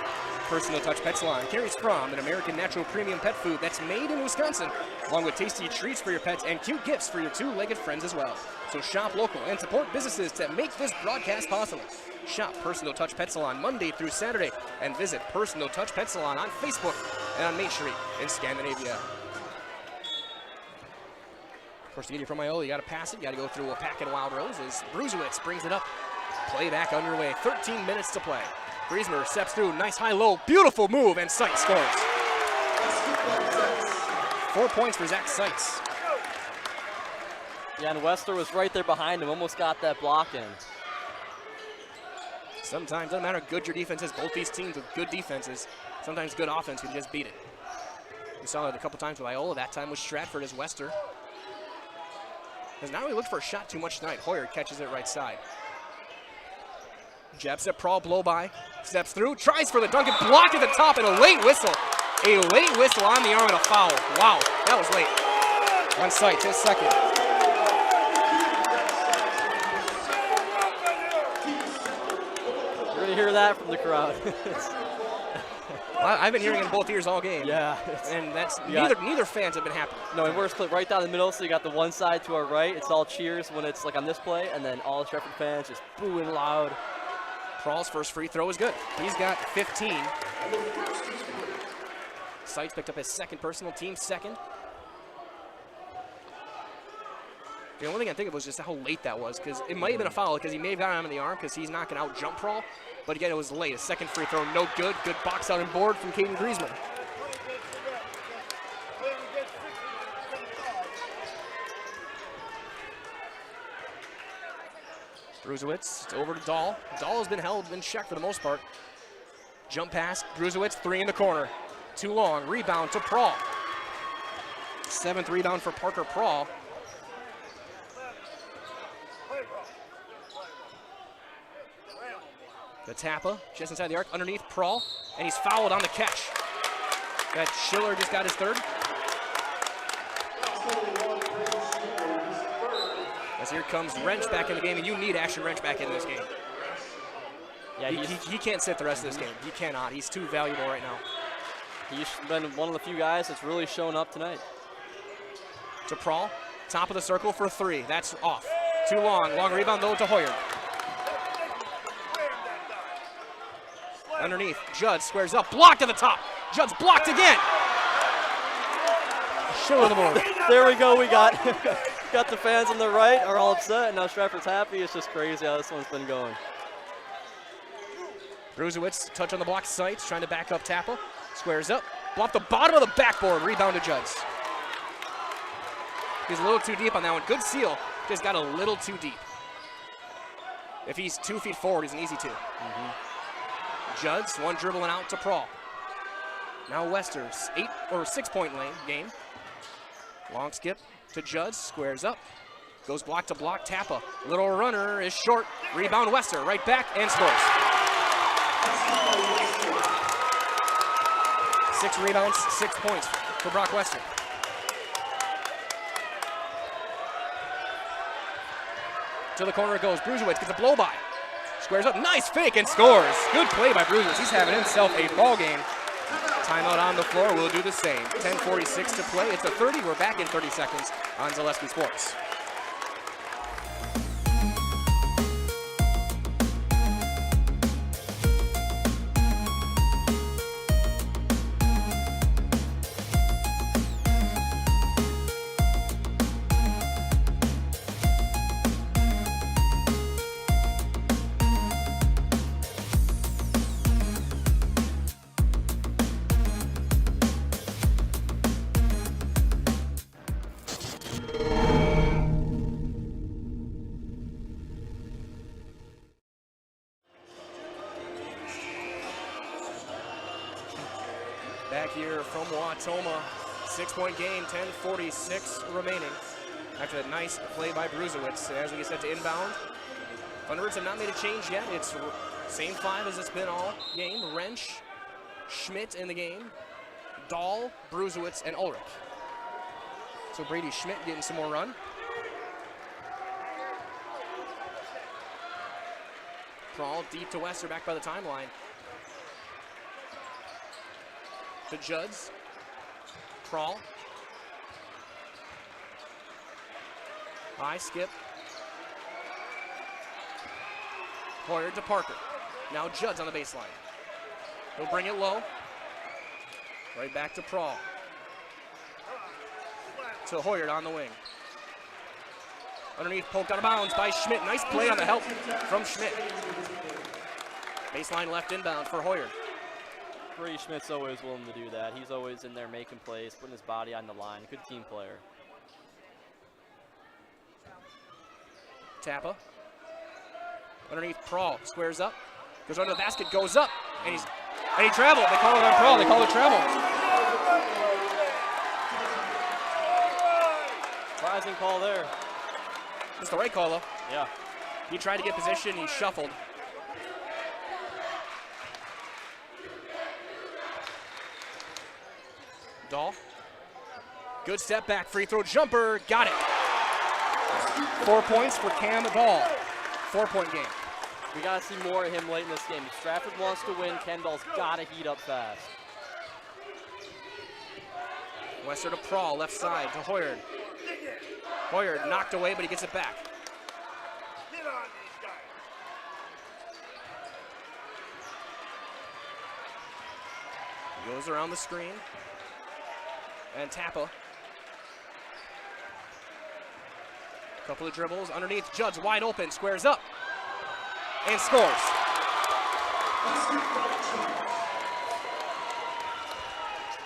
[SPEAKER 1] Personal Touch Pet Salon carries from an American natural premium pet food that's made in Wisconsin, along with tasty treats for your pets and cute gifts for your two-legged friends as well. So shop local and support businesses to make this broadcast possible. Shop Personal Touch Pet Salon Monday through Saturday and visit Personal Touch Pet Salon on Facebook and on Main Street in Scandinavia. Of course, to get you from Iola, you got to pass it. You got to go through a pack and Wild Roses. Brusewitz brings it up. Play back underway. 13 minutes to play. Griesmer steps through. Nice high-low. Beautiful move, and Seitz scores. 4 points for Zach Seitz.
[SPEAKER 3] Yeah, and Wester was right there behind him. Almost got that block in.
[SPEAKER 1] Sometimes, doesn't matter how good your defense is. Both these teams with good defenses. Sometimes good offense can just beat it. We saw it a couple times with Iola. That time with Stratford as Wester. Has not really looked for a shot too much tonight. Hoyard catches it right side. Jeb step, Prawl blow by. Steps through, tries for the dunk and blocked at the top and a late whistle. A late whistle on the arm and a foul. Wow, that was late. On Seitz, his second.
[SPEAKER 3] You're going to hear that from the crowd.
[SPEAKER 1] I've been hearing it in both ears all game.
[SPEAKER 3] Yeah.
[SPEAKER 1] And that's neither fans have been happy.
[SPEAKER 3] No, and we're split right down the middle, so you got the one side to our right. It's all cheers when it's like on this play, and then all the Stratford fans just booing loud.
[SPEAKER 1] Prawl's first free throw is good. He's got 15. Seitz picked up his second personal, team second. The only thing I think of was just how late that was, because it might have been a foul, because he may have gotten him in the arm, because he's not going to out-jump Prawl. But again, it was late. A second free throw, no good. Good box out and board from Caden Griesman. Brusewitz, it's over to Dahl. Dahl has been held in check for the most part. Jump pass, Brusewitz, three in the corner. Too long, rebound to Prawl. 7th rebound for Parker Prawl. The Tappa, just inside the arc, underneath Prawl, and he's fouled on the catch. That Schiller just got his third. As here comes Wrench back in the game, and you need Ashton Wrench back in this game. Yeah, he can't sit the rest of this game. He cannot. He's too valuable right now.
[SPEAKER 3] He's been one of the few guys that's really shown up tonight.
[SPEAKER 1] To Prawl, top of the circle for three. That's off. Too long. Long rebound, though, to Hoyard. Underneath, Judds squares up, blocked to the top. Judds blocked again. Schiller the board.
[SPEAKER 3] There we go. We got the fans on the right are all upset, and now Stratford's happy. It's just crazy how this one's been going.
[SPEAKER 1] Brusewitz, touch on the block, Seitz, trying to back up Tappa. Squares up, off the bottom of the backboard, rebound to Judds. He's a little too deep on that one. Good seal, just got a little too deep. If he's 2 feet forward, he's an easy 2. Judds, one dribbling out to Prawl. Now Wester's 8 or 6 point game. Long skip to Judds, squares up. Goes block to block, Tappa. Little runner is short. Rebound Wester, right back and scores. 6 rebounds, 6 points for Brock Wester. To the corner it goes. Bruzewicz gets a blow by. Squares up, nice fake and scores. Good play by Bruzewicz. He's having himself a ball game. Timeout on the floor, we'll do the same. 10:46 to play. It's a 30. We're back in 30 seconds on Zaleski Sports. Back here from Wautoma, 6-point game, 10:46 remaining. After that nice play by Bruzewicz, as we get set to inbound. Thunderbirds have not made a change yet. It's same 5 as it's been all game. Wrench, Schmidt in the game, Dahl, Bruzewicz, and Ulrich. So Brady Schmidt getting some more run. Prawl deep to Wester, back by the timeline. To Judds. Prawl. High skip. Hoyer to Parker. Now Judds on the baseline. He'll bring it low. Right back to Prawl. To Hoyer on the wing. Underneath, poked out of bounds by Schmidt. Nice play on the help from Schmidt. Baseline left inbound for Hoyer.
[SPEAKER 3] Brady Schmidt's always willing to do that. He's always in there making plays, putting his body on the line. Good team player.
[SPEAKER 1] Tappa. Underneath, Prawl squares up. Goes under the basket, goes up, and he traveled. They call it on Prawl. They call it travel.
[SPEAKER 3] Surprising call there.
[SPEAKER 1] That's the right call, though.
[SPEAKER 3] Yeah.
[SPEAKER 1] He tried to get position. He shuffled. Dahl. Good step back, free throw jumper, got it. 4 points for Cam Dahl. 4-point game.
[SPEAKER 3] We got to see more of him late in this game. If Stratford wants to win, Ken Dahl's got to heat up fast.
[SPEAKER 1] Wester to Prawl, left side to Hoyer. Hoyer knocked away, but he gets it back. He goes around the screen. And Tappa. Couple of dribbles underneath. Judds wide open, squares up, and scores.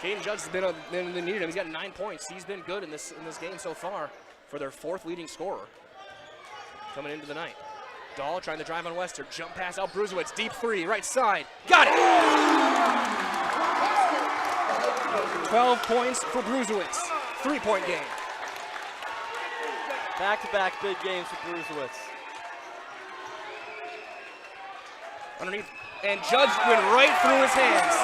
[SPEAKER 1] Caden Judds has been in the need. He's got 9 points. He's been good in this game so far for their 4th leading scorer coming into the night. Dahl trying to drive on Wester. Jump pass out Bruzewicz. Deep 3, right side. Got it! 12 points for Bruzewicz. 3-point game.
[SPEAKER 3] Back-to-back big games for Bruzewicz.
[SPEAKER 1] Underneath, and Judds went right through his hands.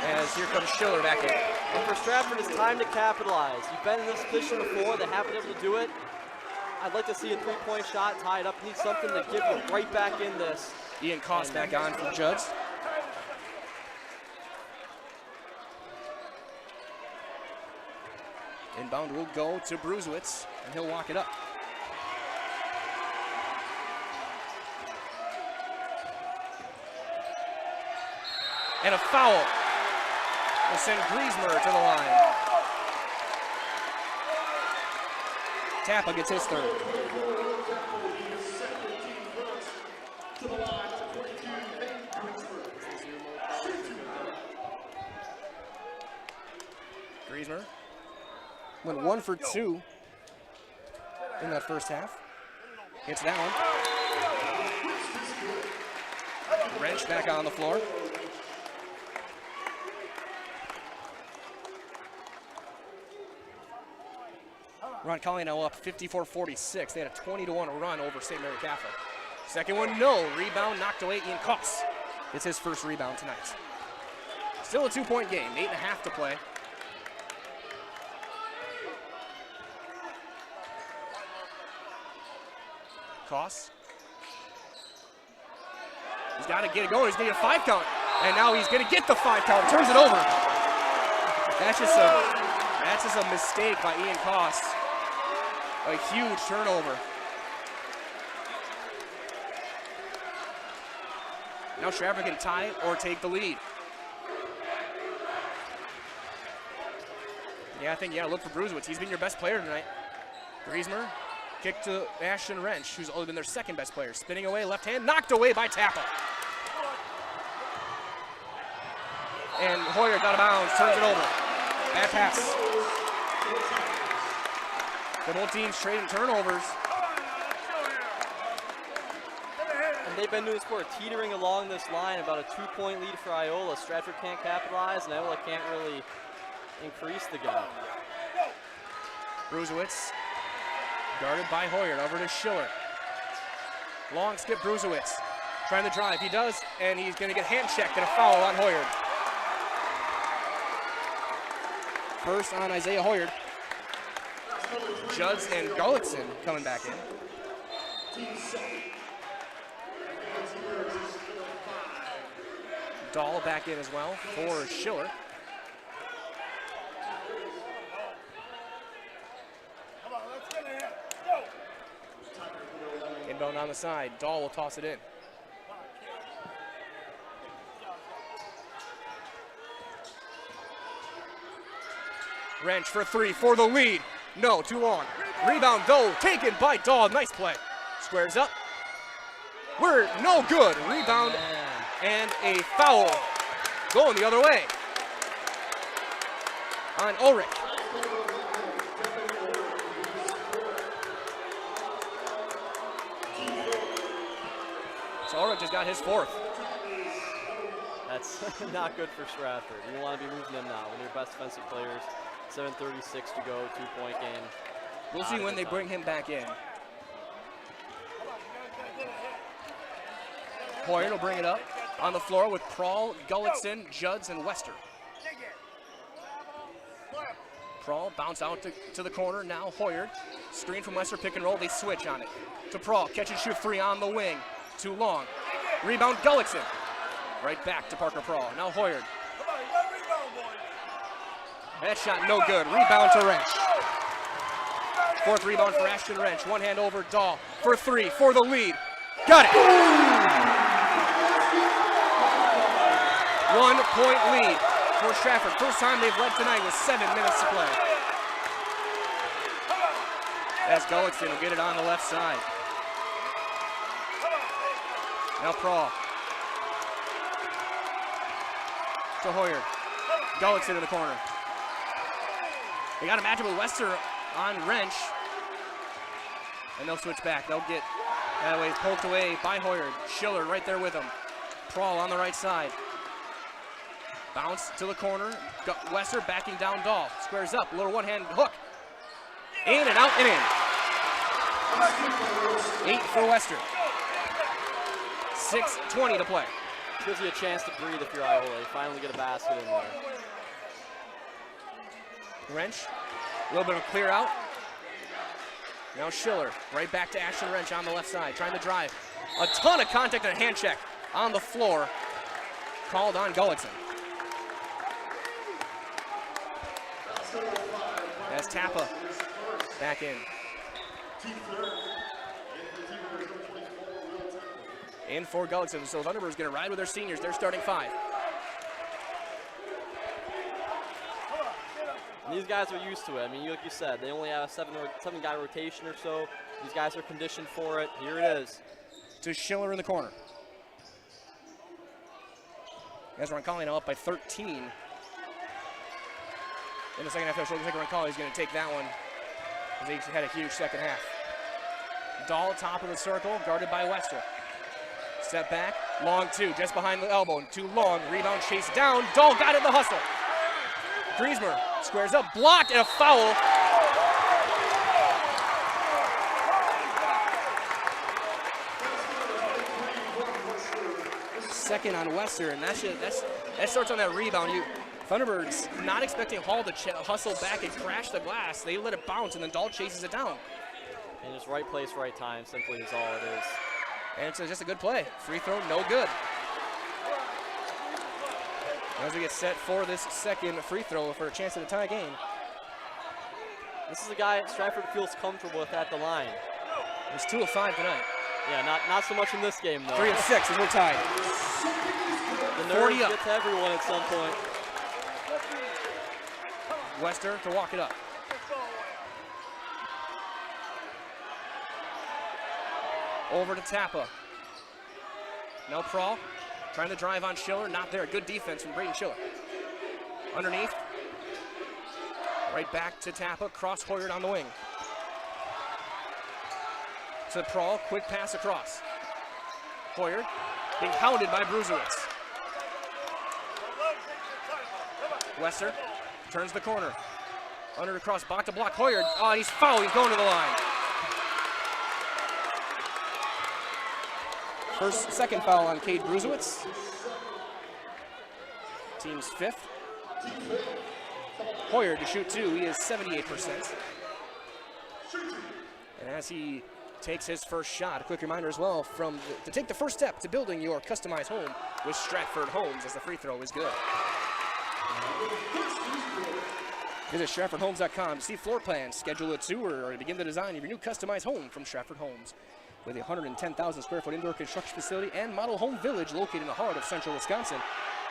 [SPEAKER 1] As here comes Schiller back in.
[SPEAKER 3] And for Stratford, it's time to capitalize. You've been in this position before. They haven't been able to do it. I'd like to see a 3-point shot tied up. Need something to give you right back in this.
[SPEAKER 1] Ian Koss back on for Judds. Inbound will go to Bruzewicz, and he'll walk it up. And a foul will send Griesmer to the line. Tappa gets his third. Griezmer went 1 for 2 in that first half. Hits that one. Wrench back on the floor. Roncalli now up 54-46. They had a 20-1 run over St. Mary Catholic. Second one, no. Rebound knocked away. Ian Koss gets his first rebound tonight. Still a 2-point game. 8.5 to play. Koss. He's got to get it going. He's going to get a 5 count. And now he's going to get the 5 count. Turns it over. That's just a mistake by Ian Koss. A huge turnover. Now Stratford can tie or take the lead. Yeah, I think, look for Bruzewitz. He's been your best player tonight. Griezmer, kick to Ashton Wrench, who's only been their second best player. Spinning away, left hand, knocked away by Tappa. And Hoyer got a bounce, turns it over. Bad pass. The both teams trading turnovers.
[SPEAKER 3] And they've been doing sport teetering along this line, about a 2-point lead for Iola. Stratford can't capitalize, and Iola can't really increase the gap.
[SPEAKER 1] Bruzewitz, guarded by Hoyer, over to Schiller. Long skip Bruzewitz, trying to drive. He does, and he's going to get hand checked and a foul on Hoyer. First on Isaiah Hoyer. Judds and Gullickson coming back in. Dahl back in as well for Schiller. Inbound on the side. Dahl will toss it in. Wrench for 3 for the lead. No, too long. Rebound though, taken by Dahl. Nice play. Squares up. We're no good. Rebound and a foul. Going the other way. On Ulrich. So Ulrich just got his 4th.
[SPEAKER 3] That's not good for Stratford. You want to be moving them now when your best defensive players. 7:36 to go, 2-point game.
[SPEAKER 1] We'll see when they bring him back in. Hoyer will bring it up on the floor with Prahl, Gullickson, Judds, and Wester. Prahl bounce out to the corner. Now Hoyer. Screen from Wester, pick and roll. They switch on it. To Prahl, catch and shoot 3 on the wing. Too long. Rebound Gullickson. Right back to Parker Prahl. Now Hoyer. That shot no good. Rebound to Wrench. 4th rebound for Ashton Wrench. One hand over Dahl for 3 for the lead. Got it. 1-point lead for Stratford. First time they've led tonight with 7 minutes to play. As Gullickson will get it on the left side. Now Prahl. To Hoyer. Gullickson in the corner. They got a matchup with Wester on Wrench. And they'll switch back. They'll get that way poked away by Hoyer. Schiller right there with him. Prahl on the right side. Bounce to the corner. Wester backing down Dahl. Squares up. Little one-hand hook. In and out and in. 8 for Wester. 6:20 to play.
[SPEAKER 3] Gives you a chance to breathe if you're Iola. You finally get a basket in there.
[SPEAKER 1] Wrench, a little bit of a clear out. Now Schiller, right back to Ashton Wrench on the left side, trying to drive. A ton of contact and a hand check on the floor. Called on Gullickson. As Tappa back in. In for Gullickson. So Thunderbird's going to ride with their seniors. They're starting 5.
[SPEAKER 3] And these guys are used to it. I mean, like you said, they only have a 7-guy rotation or so. These guys are conditioned for it. Here it is.
[SPEAKER 1] To Schiller in the corner. As Roncalli now up by 13. in the second half. Shoulder taker on Colley is going to take that one, as they had a huge second half. Dahl, top of the circle, guarded by Wester. Step back, long two, just behind the elbow, too long. Rebound chase down. Dahl got it in the hustle. Griezmer squares up, blocked, and a foul. Second on Wester, and that starts on that rebound. Thunderbirds not expecting Hall to hustle back and crash the glass. They let it bounce, and then Dahl chases it down.
[SPEAKER 3] And just right place, right time, simply is all it is.
[SPEAKER 1] And it's just a good play. Free throw, no good. As we get set for this second free throw for a chance at a tie game.
[SPEAKER 3] This is a guy Stratford feels comfortable with at the line.
[SPEAKER 1] He's 2 of 5 tonight.
[SPEAKER 3] Yeah, not so much in this game, though.
[SPEAKER 1] 3 of 6 as we're tied.
[SPEAKER 3] The nerves get to everyone at some point.
[SPEAKER 1] Wester to walk it up. Over to Tappa. Now Prahl trying to drive on Schiller. Not there. Good defense from Braden Schiller. Underneath. Right back to Tappa. Cross Hoyard on the wing. To Prahl. Quick pass across. Hoyard being hounded by Bruzewitz. Wester turns the corner. Under the cross. Back to block. Hoyard. Oh, he's fouled. He's going to the line. Second foul on Cade Bruzewitz. Team's 5th. Hoyard to shoot 2. He is 78%. And as he takes his first shot, a quick reminder as well to take the first step to building your customized home with Stratford Homes, as the free throw is good. Visit StratfordHomes.com to see floor plans, schedule a tour, or to begin the design of your new customized home from Stratford Homes. With a 110,000 square foot indoor construction facility and model home village located in the heart of central Wisconsin,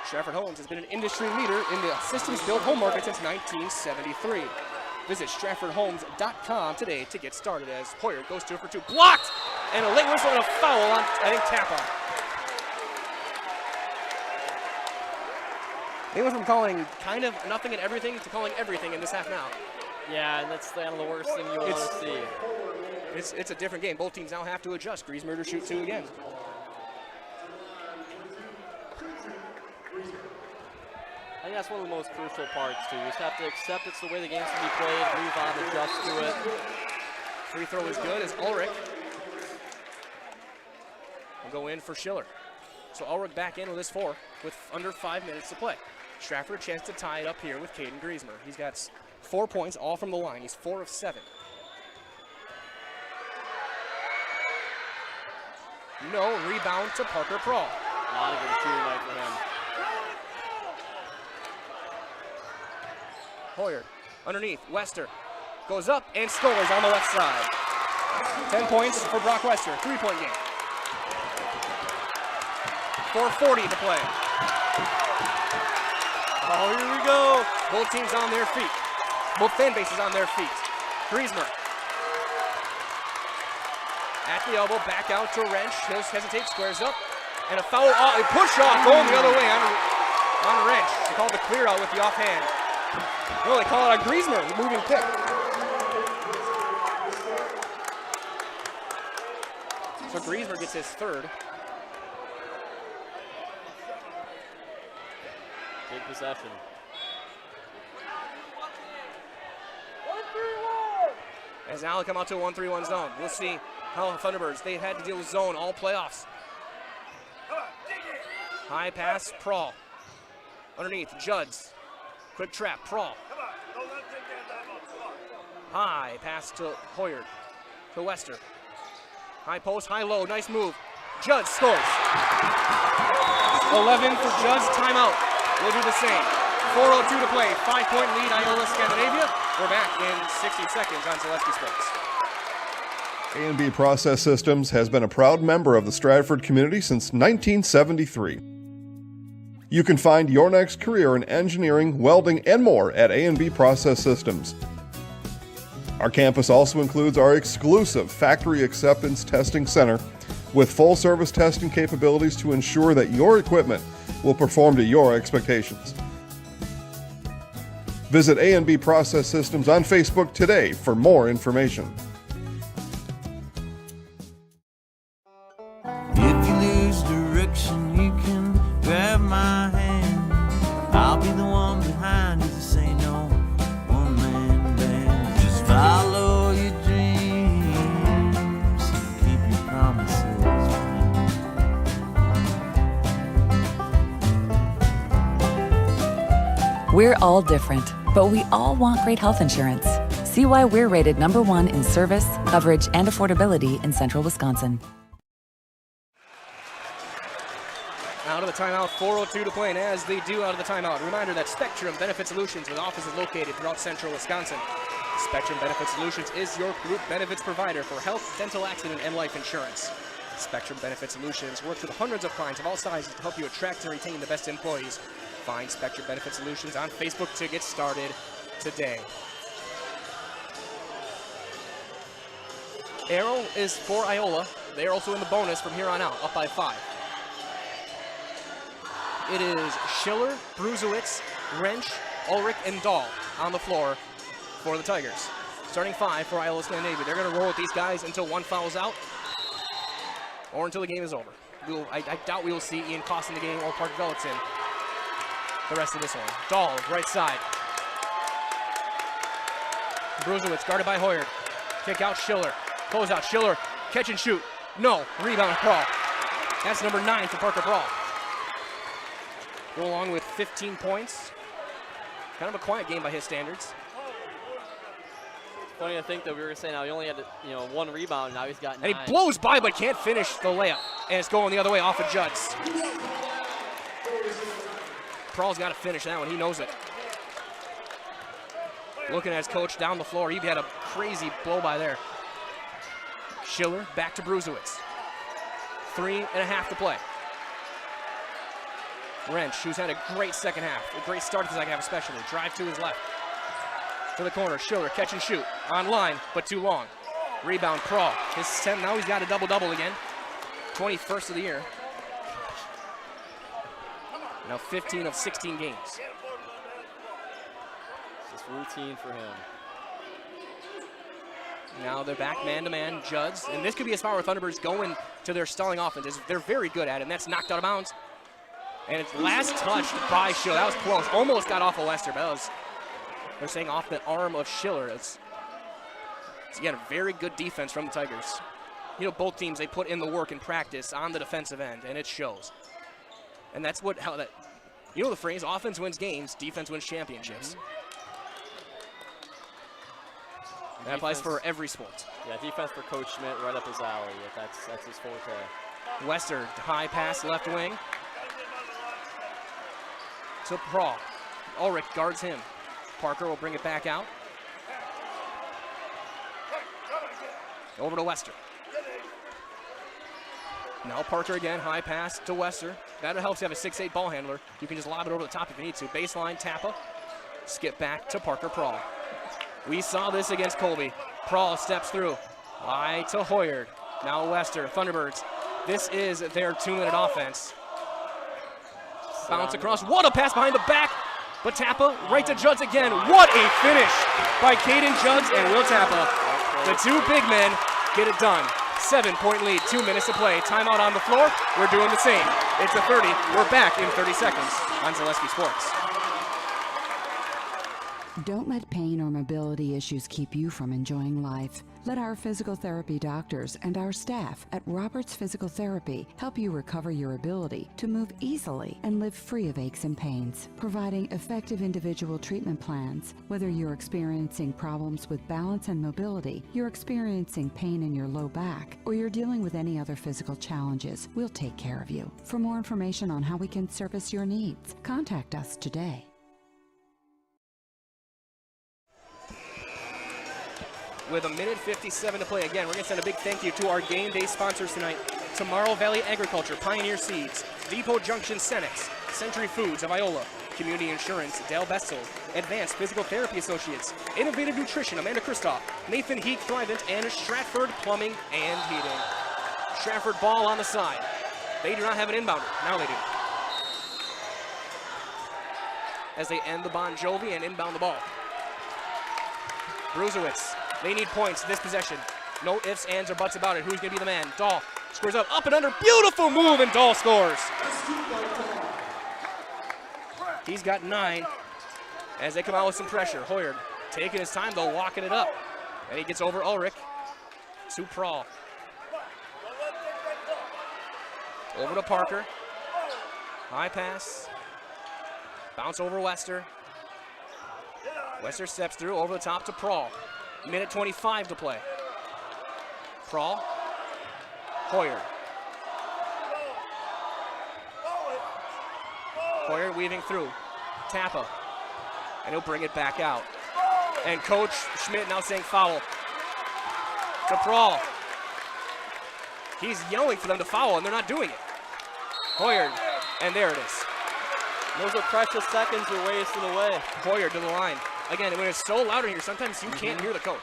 [SPEAKER 1] Stratford Homes has been an industry leader in the systems-built home market since 1973. Visit StratfordHomes.com today to get started as Hoyard goes 2 for 2. Blocked! And a late whistle and a foul on, I think, Tappa. They went from calling kind of nothing and everything to calling everything in this half now.
[SPEAKER 3] Yeah, and that's kind of the worst thing you want to see.
[SPEAKER 1] It's a different game. Both teams now have to adjust. Griezmer to shoot 2 again.
[SPEAKER 3] I think that's one of the most crucial parts, too. You just have to accept it's the way the game's going to be played, move on, adjust to it.
[SPEAKER 1] Free throw is good as Ulrich will go in for Schiller. So Ulrich back in with his 4 with under 5 minutes to play. Stratford a chance to tie it up here with Caden Griezmer. He's got 4 points, all from the line. He's 4 of 7. No, rebound to Parker Prahl.
[SPEAKER 3] Not a good shooting night for him.
[SPEAKER 1] Hoyard underneath, Wester goes up and scores on the left side. 10 points for Brock Wester, 3-point game. 4:40 to play.
[SPEAKER 3] Oh, here we go.
[SPEAKER 1] Both teams on their feet. Both fan bases on their feet. Griezmer at the elbow, back out to Wrench. He'll hesitate, squares up, and a foul, a push off going the other way on Wrench. They called the clear out with the offhand. No, they call it on Griezmer, the moving pick. So Griezmer gets his 3rd.
[SPEAKER 3] Big possession.
[SPEAKER 1] As now they come out to a 1-3-1 zone. We'll see how Thunderbirds, they've had to deal with zone all playoffs. High pass, Prahl. Underneath, Judds. Quick trap, Prahl. High pass to Hoyard. To Wester. High post, high low, nice move. Judds scores. 11 for Judds, timeout. We'll do the same. 4:02 to play, 5-point lead, Iola-Scandinavia. We're back in 60 seconds on Zaleski Sports.
[SPEAKER 5] A&B Process Systems has been a proud member of the Stratford community since 1973. You can find your next career in engineering, welding, and more at A&B Process Systems. Our campus also includes our exclusive Factory Acceptance Testing Center with full-service testing capabilities to ensure that your equipment will perform to your expectations. Visit A&B Process Systems on Facebook today for more information.
[SPEAKER 17] If you lose direction, you can grab my hand. I'll be the one behind you to say no one-man band. Just follow your dreams, keep your promises.
[SPEAKER 18] We're all different, but we all want great health insurance. See why we're rated #1 in service, coverage, and affordability in Central Wisconsin.
[SPEAKER 1] Out of the timeout, 4:02 to play, and as they do out of the timeout, reminder that Spectrum Benefit Solutions with offices located throughout Central Wisconsin. Spectrum Benefit Solutions is your group benefits provider for health, dental, accident, and life insurance. Spectrum Benefit Solutions works with hundreds of clients of all sizes to help you attract and retain the best employees. Find Spectrum Benefit Solutions on Facebook to get started today. Arrow is for Iola. They're also in the bonus from here on out, up by 5. It is Schiller, Bruzewitz, Wrench, Ulrich, and Dahl on the floor for the Tigers. Starting 5 for Iola-Scandinavia. They're going to roll with these guys until one fouls out or until the game is over. I doubt we will see Ian Koss in the game or Park Gulletson the rest of this one. Dahl, right side. Bruzewitz guarded by Hoyard. Kick out Schiller. Close out Schiller. Catch and shoot. No. Rebound Prahl. That's number 9 for Parker Prahl. Go along with 15 points. Kind of a quiet game by his standards.
[SPEAKER 3] Funny to think that we were saying how he only had 1 rebound, now he's got 9.
[SPEAKER 1] And he blows by but can't finish the layup. And it's going the other way off of Judds. Prahl's got to finish that one, he knows it. Looking at his coach down the floor, he had a crazy blow by there. Schiller back to Bruzewitz. 3.5 to play. Wrench, who's had a great second half, a great start to the second half especially. Drive to his left. To the corner, Schiller, catch and shoot. On line, but too long. Rebound, Prahl. Now he's got a double-double again. 21st of the year. Now 15 of 16 games.
[SPEAKER 3] Just routine for him.
[SPEAKER 1] Now they're back man-to-man, Judds. And this could be a spot where Thunderbirds go into their stalling offense. They're very good at it, and that's knocked out of bounds. And it's last touched by Schiller. That was close. Almost got off of Lester, but that was, they're saying, off the arm of Schiller. It's again, a very good defense from the Tigers. Both teams, they put in the work in practice on the defensive end, and it shows. And that's how that, the phrase, offense wins games, defense wins championships. That applies for every sport.
[SPEAKER 3] Yeah, defense for Coach Schmidt, right up his alley. That's his forte.
[SPEAKER 1] Wester, high pass, left wing. To Prahl. Ulrich guards him. Parker will bring it back out. Over to Wester. Now Parker again, high pass to Wester. That helps you have a 6'8" ball handler. You can just lob it over the top if you need to. Baseline, Tappa. Skip back to Parker Prahl. We saw this against Colby. Prahl steps through. Wide to Hoyard. Now Wester, Thunderbirds. This is their 2-minute offense. Bounce across. What a pass behind the back. But Tappa right to Judds again. What a finish by Caden Judds and Will Tappa. The two big men get it done. 7-point lead, 2 minutes to play. Timeout on the floor. We're doing the same. It's a 30. We're back in 30 seconds on Zaleski Sports.
[SPEAKER 19] Don't let pain or mobility issues keep you from enjoying life. Let our physical therapy doctors and our staff at Roberts Physical Therapy help you recover your ability to move easily and live free of aches and pains, providing effective individual treatment plans. Whether you're experiencing problems with balance and mobility, you're experiencing pain in your low back, or you're dealing with any other physical challenges, we'll take care of you. For more information on how we can service your needs, contact us today.
[SPEAKER 1] With 1:57 to play. Again, we're going to send a big thank you to our game day sponsors tonight. Tomorrow Valley Agriculture, Pioneer Seeds, Depot Junction Cenex, Century Foods of Iola, Community Insurance, Dale Bestel, Advanced Physical Therapy Associates, Innovative Nutrition, Amanda Kristoff, Nathan Heek Thrivent, and Stratford Plumbing and Heating. Stratford ball on the side. They do not have an inbounder. Now they do. as they end the Bon Jovi and inbound the ball. Brusewitz, they need points this possession. No ifs, ands, or buts about it. Who's going to be the man? Dahl squares up and under. Beautiful move, and Dahl scores. He's got 9 as they come out with some pressure. Hoyard taking his time, though, walking it up. And he gets over Ulrich to Prahl. Over to Parker. High pass. Bounce over Wester. Wester steps through over the top to Prahl. Minute 25 to play. Prahl. Hoyard. Hoyard weaving through. Tappa. And he'll bring it back out. And Coach Schmidt now saying foul. To Prahl. He's yelling for them to foul, and they're not doing it. Hoyard. And there it is.
[SPEAKER 3] Those are precious seconds we're wasting away.
[SPEAKER 1] Hoyard to the line. Again, when it's so loud in here, sometimes you can't hear the coach.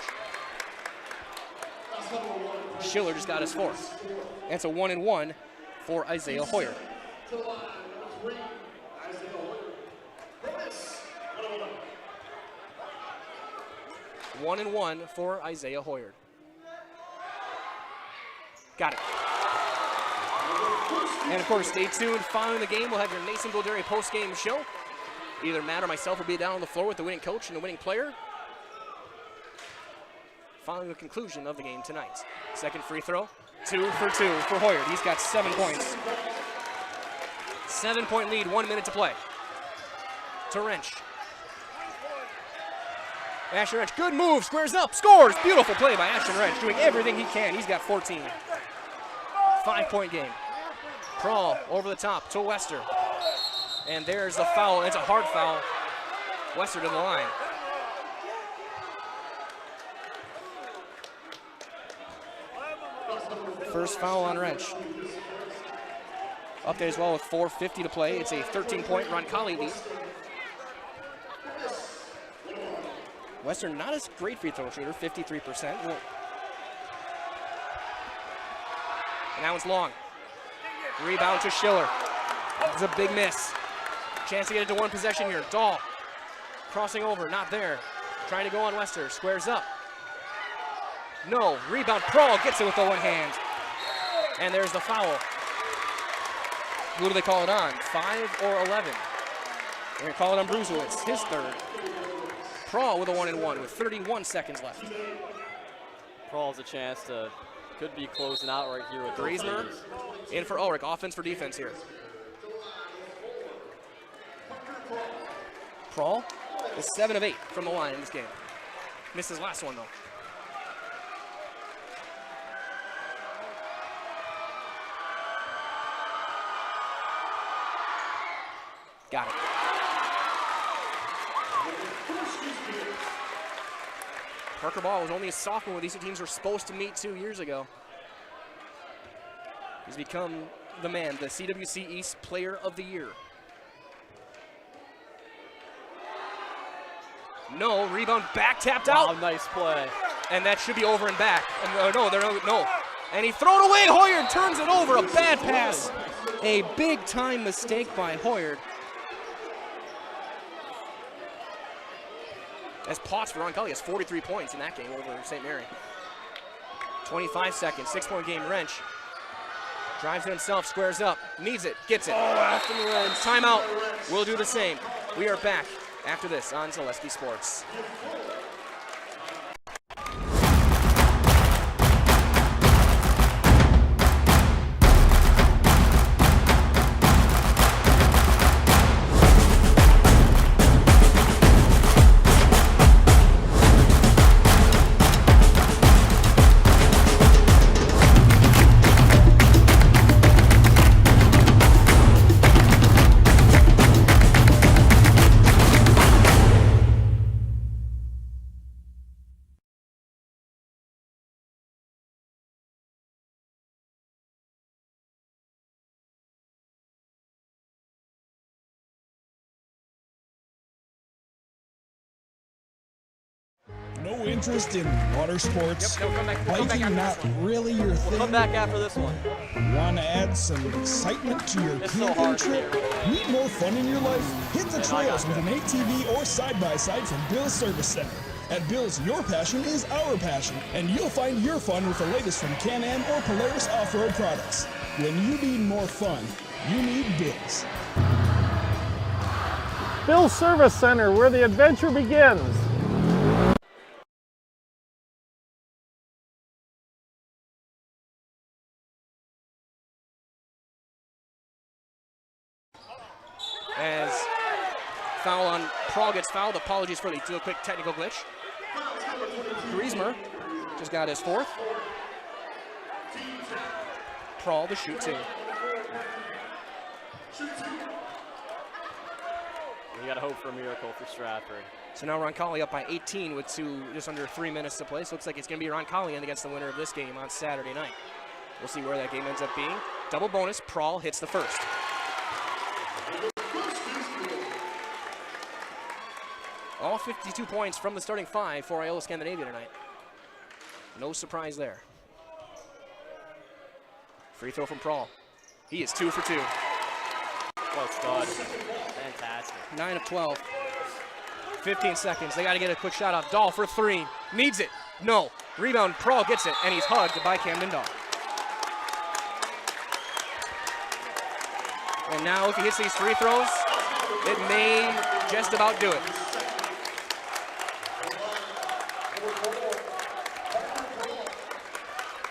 [SPEAKER 1] Schiller just got his 4th. And it's a 1-and-1 for Isaiah Hoyard. 1-and-1 for Isaiah Hoyard. Got it. And of course, stay tuned. Following the game, we'll have your Nason Golderi post-game show. Either Matt or myself will be down on the floor with the winning coach and the winning player. Following the conclusion of the game tonight. Second free throw, 2 for 2 for Hoyard. He's got 7 points. 7-point lead, 1 minute to play. To Wrench. Ashton Wrench, good move, squares up, scores. Beautiful play by Ashton Wrench, doing everything he can. He's got 14. 5-point game. Prahl over the top to Wester. And there's the foul. It's a hard foul. Wester to the line. First foul on Wrench. Update as well with 4:50 to play. It's a 13-point Roncalli lead. Wester not as great free throw shooter, 53%. And that one's long. Rebound to Schiller. It's a big miss. Chance to get into one possession here. Dahl crossing over, not there. Trying to go on Wester, squares up. No, rebound, Prahl gets it with the one hand. And there's the foul. Who do they call it on? 5 or 11? They're gonna call it on Brusewitz, his 3rd. Prahl with a 1-and-1 with 31 seconds left.
[SPEAKER 3] Prahl's a chance to, could be closing out right here with
[SPEAKER 1] Griesmer in for Ulrich, offense for defense here. Prahl is 7 of 8 from the line in this game. Missed his last one though. Got it. Parker Ball was only a sophomore when these two teams were supposed to meet 2 years ago. He's become the man, the CWC East Player of the Year. No, rebound back tapped out.
[SPEAKER 3] Wow, nice play.
[SPEAKER 1] And that should be over and back. No. And he thrown away. Hoyard turns it over. A bad pass. A big time mistake by Hoyard. As Potts for Roncalli has 43 points in that game over St. Mary. 25 seconds, 6-point game. Wrench drives it himself, squares up, needs it, gets it. After the Wrench. Timeout. We'll do the same. We are back after this on Zaleski Sports.
[SPEAKER 20] no interest in water sports?
[SPEAKER 2] Yep, come back
[SPEAKER 20] Biking
[SPEAKER 2] after
[SPEAKER 20] not
[SPEAKER 2] this one.
[SPEAKER 20] really your thing?
[SPEAKER 3] We'll come back after this one.
[SPEAKER 20] Want to add some excitement to your
[SPEAKER 3] It's so
[SPEAKER 20] camping
[SPEAKER 3] hard to
[SPEAKER 20] trip? Need more fun in your life? Hit the trails with an ATV or side-by-side from Bill's Service Center. At Bill's, your passion is our passion, and you'll find your fun with the latest from Can-Am or Polaris off-road products. When you need more fun, you need Bill's.
[SPEAKER 21] Bill's Service Center, where the adventure begins.
[SPEAKER 1] As foul on Prahl gets fouled. Apologies for the quick technical glitch. Griezmer just got his fourth. Prahl to shoot two.
[SPEAKER 3] You got to hope for a miracle for Stratford.
[SPEAKER 1] So now Roncalli up by 18 with just under 3 minutes to play. So it looks like it's going to be Roncalli against the winner of this game on Saturday night. We'll see where that game ends up being. Double bonus, Prahl hits the first. All 52 points from the starting five for Iola-Scandinavia tonight. No surprise there. Free throw from Prahl. He is 2 for 2.
[SPEAKER 3] Well, stud. Fantastic.
[SPEAKER 1] 9 of 12. 15 seconds. They got to get a quick shot off. Dahl for three. Needs it. No. Rebound. Prahl gets it, and he's hugged by Camden Dahl. And now if he hits these free throws, it may just about do it.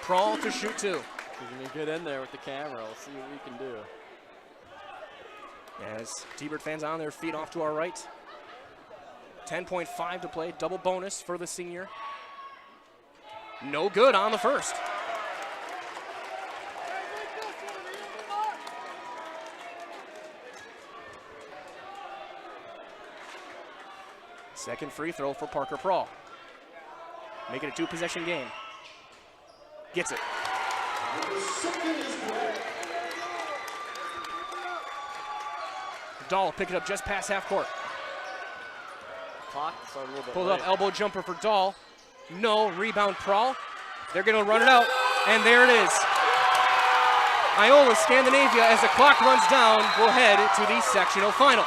[SPEAKER 1] Prahl to shoot two.
[SPEAKER 3] We're going to get in there with the camera. We'll see what we can do.
[SPEAKER 1] As T-Bird fans on their feet off to our right. 10.5 to play. Double bonus for the senior. No good on the first. Second free throw for Parker Prahl. Make it a two-possession game. Gets it. Dahl pick it up just past half court.
[SPEAKER 3] Clock started a little bit
[SPEAKER 1] Pulled
[SPEAKER 3] late.
[SPEAKER 1] up, elbow jumper for Dahl. No, rebound Prahl. They're gonna run it out, and there it is. Iola-Scandinavia, as the clock runs down, will head to the sectional final.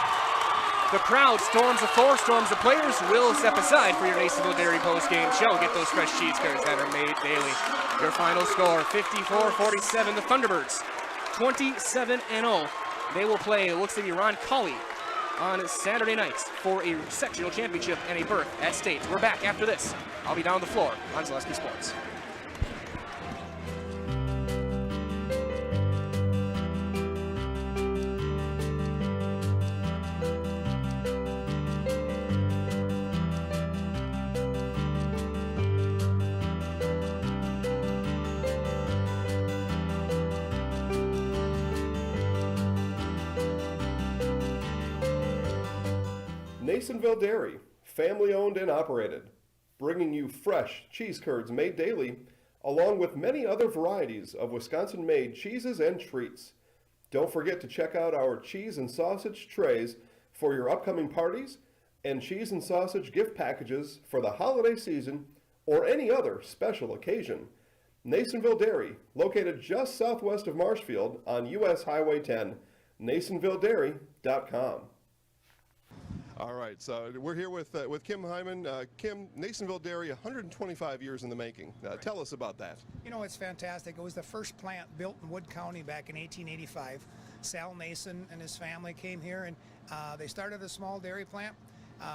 [SPEAKER 1] The crowd storms the floor, storms the players. We'll step aside for your Nasonville Dairy post-game show. Get those fresh cheese curds that are made daily. Your final score, 54-47, the Thunderbirds, 27-0. They will play, it looks to be Roncalli on Saturday nights for a sectional championship and a berth at state. We're back after this. I'll be down the floor on Zaleski Sports.
[SPEAKER 5] Nasonville Dairy, family owned and operated, bringing you fresh cheese curds made daily, along with many other varieties of Wisconsin-made cheeses and treats. Don't forget to check out our cheese and sausage trays for your upcoming parties and cheese and sausage gift packages for the holiday season or any other special occasion. Nasonville Dairy, located just southwest of Marshfield on US Highway 10, NasonvilleDairy.com.
[SPEAKER 6] All right, so we're here with Kim Hyman. Kim, Nasonville Dairy, 125 years in the making. Tell us about that.
[SPEAKER 22] You know, it's fantastic. It was the first plant built in Wood County back in 1885. Sal Nason and his family came here, and they started a small dairy plant.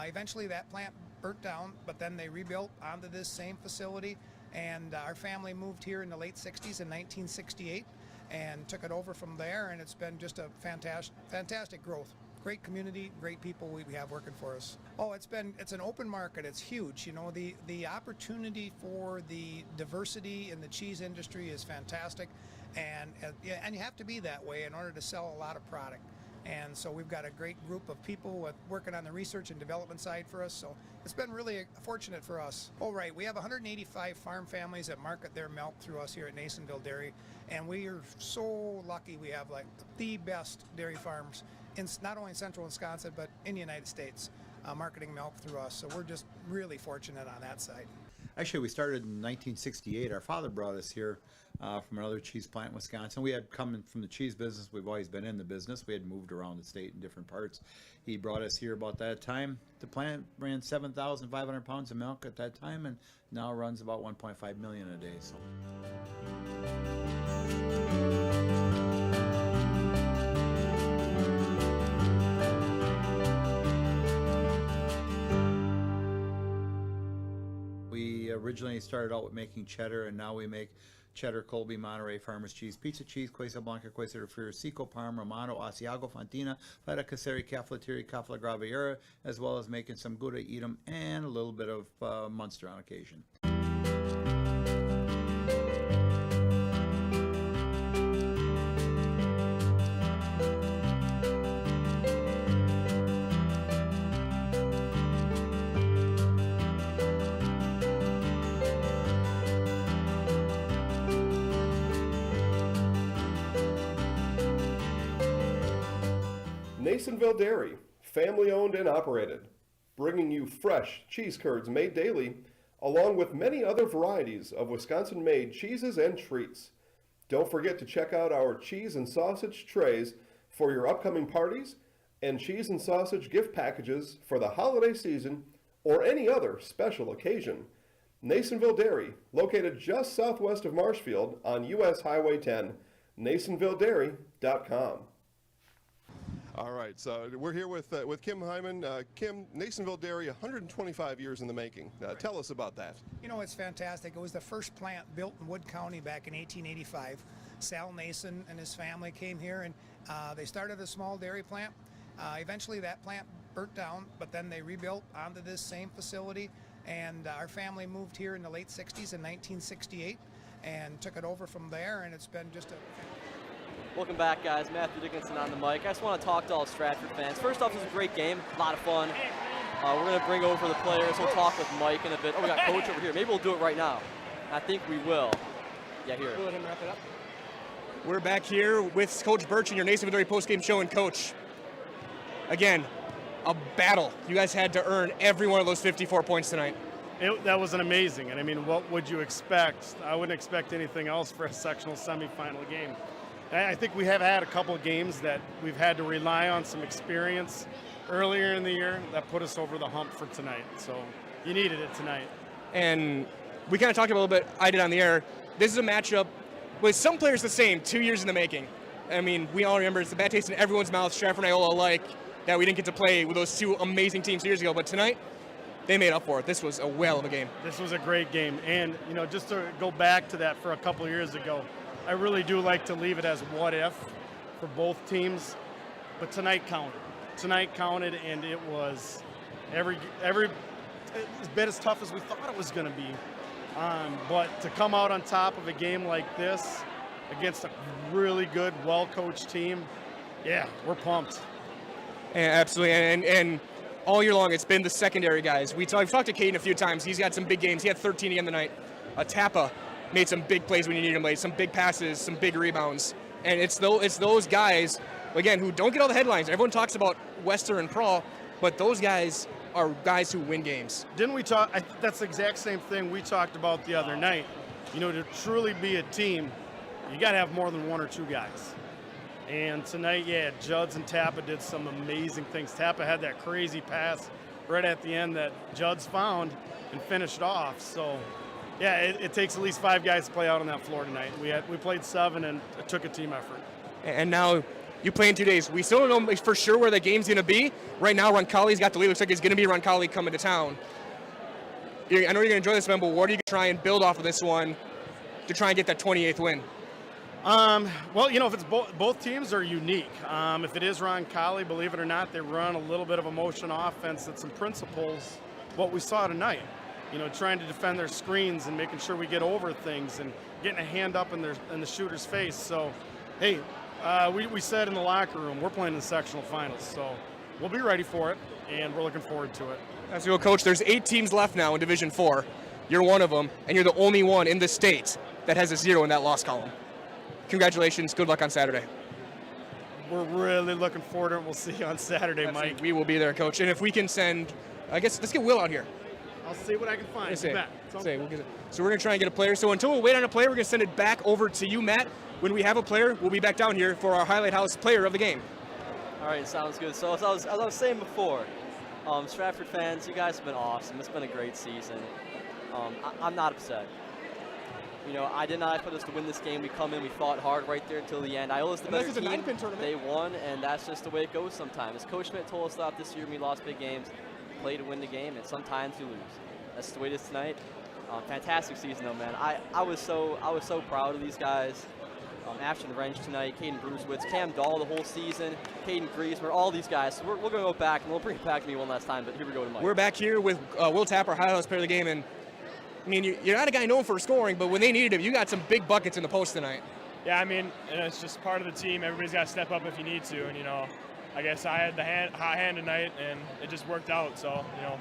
[SPEAKER 22] Eventually that plant burnt down, but then they rebuilt onto this same facility, and our family moved here in the late 60s in 1968 and took it over from there, and it's been just a fantastic growth. Great community, great people we have working for us. Oh, it's an open market. It's huge. You know, the opportunity for the diversity in the cheese industry is fantastic, and you have to be that way in order to sell a lot of product. And so we've got a great group of people working on the research and development side for us. So it's been really fortunate for us. Oh, right. We have 185 farm families that market their milk through us here at Nasonville Dairy. And we are so lucky we have like the best dairy farms in not only in central Wisconsin, but in the United States, marketing milk through us. So we're just really fortunate on that side.
[SPEAKER 4] Actually, we started in 1968. Our father brought us here from another cheese plant in Wisconsin. We had come from the cheese business. We've always been in the business. We had moved around the state in different parts. He brought us here about that time. The plant ran 7,500 pounds of milk at that time, and now runs about 1.5 million a day. So. We originally started out with making cheddar, and now we make cheddar, Colby, Monterey, Farmers cheese, pizza cheese, Quesa Blanca, Quesa de Friar, Seco, Parma, Romano, Asiago, Fontina, Feta Caseri, Caflateri, Cafla Graviera, as well as making some Gouda Edam and a little bit of Munster on occasion.
[SPEAKER 5] Nasonville Dairy, family owned and operated, bringing you fresh cheese curds made daily, along with many other varieties of Wisconsin-made cheeses and treats. Don't forget to check out our cheese and sausage trays for your upcoming parties and cheese and sausage gift packages for the holiday season or any other special occasion. Nasonville Dairy, located just southwest of Marshfield on US Highway 10, NasonvilleDairy.com. All right, so we're here with Kim Hyman. Kim, Nasonville Dairy, 125 years in the making. Tell us about that.
[SPEAKER 22] You know, it's fantastic. It was the first plant built in Wood County back in 1885. Sal Nason and his family came here, and they started a small dairy plant. Eventually that plant burnt down, but then they rebuilt onto this same facility, and our family moved here in the late 60s in 1968 and took it over from there, and it's been just a...
[SPEAKER 3] Welcome back, guys. Matthew Dickinson on the mic. I just want to talk to all Stratford fans. First off, it was a great game, a lot of fun. We're going to bring over the players. We'll talk with Mike in a bit. Oh, we got Coach over here. Maybe we'll do it right now. I think we will. Yeah, here.
[SPEAKER 1] We'll let him wrap it up. We're back here with Coach Birch in your Nasonville Dairy postgame show. And Coach, again, a battle. You guys had to earn every one of those 54 points tonight.
[SPEAKER 7] That was an amazing. And I mean, what would you expect? I wouldn't expect anything else for a sectional semifinal game. I think we have had a couple of games that we've had to rely on some experience earlier in the year that put us over the hump for tonight. So you needed it tonight.
[SPEAKER 1] And we kind of talked a little bit, I did on the air, this is a matchup with some players the same, 2 years in the making. I mean, we all remember it's the bad taste in everyone's mouth, Stratford and Iola alike, that we didn't get to play with those two amazing teams 2 years ago. But tonight, they made up for it. This was a whale of a game.
[SPEAKER 7] This was a great game. And, you know, just to go back to that for a couple of years ago, I really do like to leave it as what if for both teams, but tonight counted. Tonight counted, and it was every bit as tough as we thought it was going to be. But to come out on top of a game like this against a really good, well-coached team, yeah, we're pumped.
[SPEAKER 1] And absolutely, and all year long, it's been the secondary guys. We've talked to Caden a few times. He's got some big games. He had 13 again tonight. Tappa made some big plays when you needed him, made some big passes, some big rebounds. And it's those guys, again, who don't get all the headlines. Everyone talks about Wester and Prahl, but those guys are guys who win games.
[SPEAKER 7] Didn't we talk? That's the exact same thing we talked about the other night. You know, to truly be a team, you got to have more than one or two guys. And tonight, yeah, Judds and Tappa did some amazing things. Tappa had that crazy pass right at the end that Judds found and finished off. So, yeah, it takes at least 5 guys to play out on that floor tonight. We played 7, and it took a team effort.
[SPEAKER 1] And now you play in 2 days. We still don't know for sure where the game's going to be. Right now, Roncalli's got the lead. Looks like it's going to be Roncalli coming to town. I know you're going to enjoy this one, but what are you going to try and build off of this one to try and get that 28th win?
[SPEAKER 7] Well, you know, if it's both teams are unique. If it is Roncalli, believe it or not, they run a little bit of a motion offense and some principles, what we saw tonight. You know, trying to defend their screens and making sure we get over things and getting a hand up in the shooter's face. So, hey, we said in the locker room, we're playing in the sectional finals. So we'll be ready for it, and we're looking forward to it.
[SPEAKER 1] As you go, Coach, there's 8 teams left now in Division 4. You're one of them, and you're the only one in the state that has a 0 in that loss column. Congratulations. Good luck on Saturday.
[SPEAKER 7] We're really looking forward to it. We'll see you on Saturday, Mike.
[SPEAKER 1] We will be there, Coach. And if we can send, I guess, let's get Will out here.
[SPEAKER 7] I'll see what I can find.
[SPEAKER 1] So
[SPEAKER 7] You bet.
[SPEAKER 1] we're going to try and get a player. So until we wait on a player, we're going to send it back over to you, Matt. When we have a player, we'll be back down here for our Highlight House player of the game.
[SPEAKER 3] All right, sounds good. So as I was saying before, Stratford fans, you guys have been awesome. It's been a great season. I'm not upset. You know, I did not expect us to win this game. We come in, we fought hard right there until the end. Iola's the better
[SPEAKER 1] This is a
[SPEAKER 3] team.
[SPEAKER 1] 9-pin tournament.
[SPEAKER 3] They won, and that's just the way it goes sometimes. Coach Schmidt told us that this year when we lost big games, play to win the game, and sometimes you lose. That's the way it is tonight. Fantastic season though, man. I was so proud of these guys. Ashton Wrench tonight, Caden Brusewitz, Cam Dahl the whole season, Caden Griesmer, all these guys. So we're going to go back, and we'll bring it back to me one last time, but here we go to Mike.
[SPEAKER 1] We're back here with Will Tapper, Highlight House player of the game, and I mean, you're not a guy known for scoring, but when they needed him, you got some big buckets in the post tonight.
[SPEAKER 7] Yeah, I mean, it's just part of the team. Everybody's got to step up if you need to, and you know, I guess I had the hot hand tonight, and it just worked out. So you know,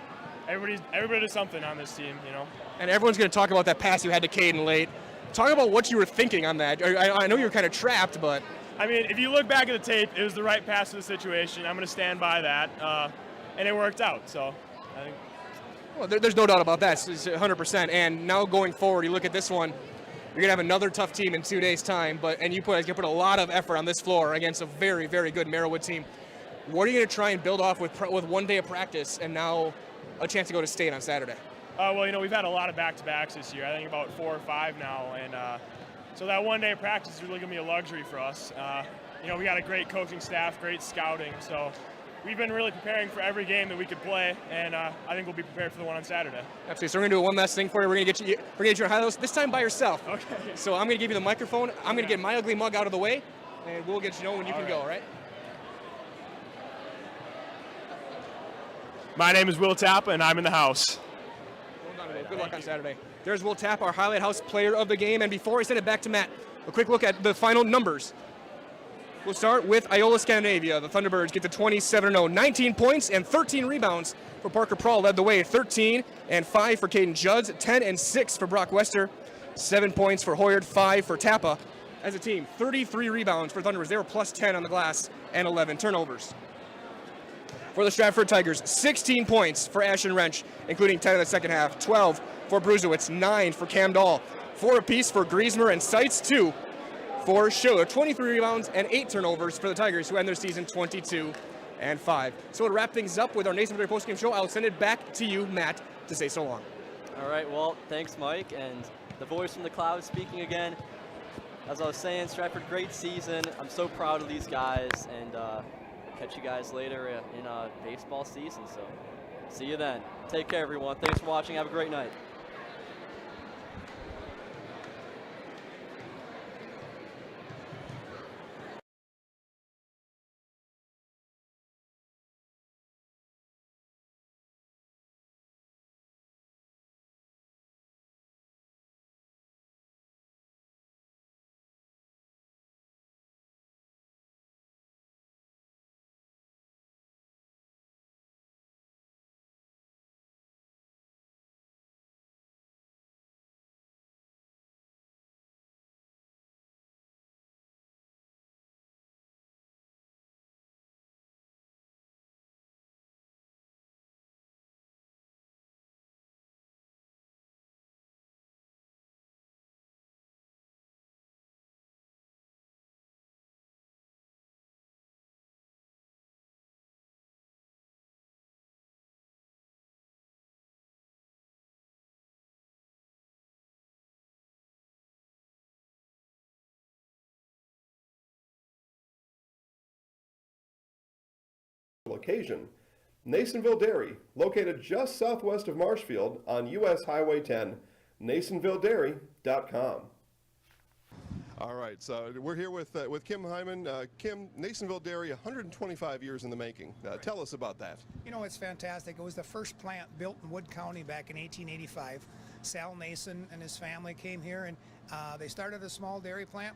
[SPEAKER 7] everybody did something on this team, you know.
[SPEAKER 1] And everyone's going to talk about that pass you had to Caden late. Talk about what you were thinking on that. I know you were kind of trapped, but
[SPEAKER 7] I mean, if you look back at the tape, it was the right pass for the situation. I'm going to stand by that, and it worked out. So I think.
[SPEAKER 1] Well, there's no doubt about that. It's 100%. And now going forward, you look at this one, you're going to have another tough team in 2 days' time, and you put a lot of effort on this floor against a very, very good Merriwood team. What are you going to try and build off with 1 day of practice and now a chance to go to state on Saturday?
[SPEAKER 7] Well, you know, we've had a lot of back-to-backs this year. I think about 4 or 5 now, and so that 1 day of practice is really going to be a luxury for us. You know, we got a great coaching staff, great scouting, so we've been really preparing for every game that we could play, and I think we'll be prepared for the one on Saturday.
[SPEAKER 1] Absolutely. So we're going to do one last thing for you. We're going to get you a Highlight House, this time by yourself.
[SPEAKER 7] Okay.
[SPEAKER 1] So I'm going to give you the microphone. I'm going to get my ugly mug out of the way, and we'll get you know when you can go, all right?
[SPEAKER 7] My name is Will Tappa, and I'm in the house.
[SPEAKER 1] Good luck on Saturday. There's Will Tapp, our Highlight House player of the game. And before I send it back to Matt, a quick look at the final numbers. We'll start with Iola-Scandinavia. The Thunderbirds get to 27-0, 19 points and 13 rebounds for Parker Prawl, led the way. 13 and 5 for Caden Judds, 10 and 6 for Brock Wester, 7 points for Hoyard, 5 for Tappa. As a team, 33 rebounds for Thunderbirds. They were plus 10 on the glass and 11 turnovers. For the Stratford Tigers, 16 points for Ashton Wrench, including 10 in the second half, 12 for Brusewitz, 9 for Cam Dahl, 4 apiece for Griesmer and Seitz, 2 for Schiller. 23 rebounds and 8 turnovers for the Tigers, who end their season 22-5. So to wrap things up with our Nason Military postgame show, I'll send it back to you, Matt, to say so long.
[SPEAKER 3] All right, well, thanks, Mike, and the voice from the clouds speaking again. As I was saying, Stratford, great season. I'm so proud of these guys, and catch you guys later in baseball season. So see you then. Take care, everyone. Thanks for watching. Have a great night.
[SPEAKER 5] Occasion. Nasonville Dairy, located just southwest of Marshfield on US Highway 10, NasonvilleDairy.com. All right, so we're here with Kim Hyman. Kim, Nasonville Dairy, 125 years in the making. Tell us about that.
[SPEAKER 22] You know, it's fantastic. It was the first plant built in Wood County back in 1885. Sal Nason and his family came here, and they started a small dairy plant.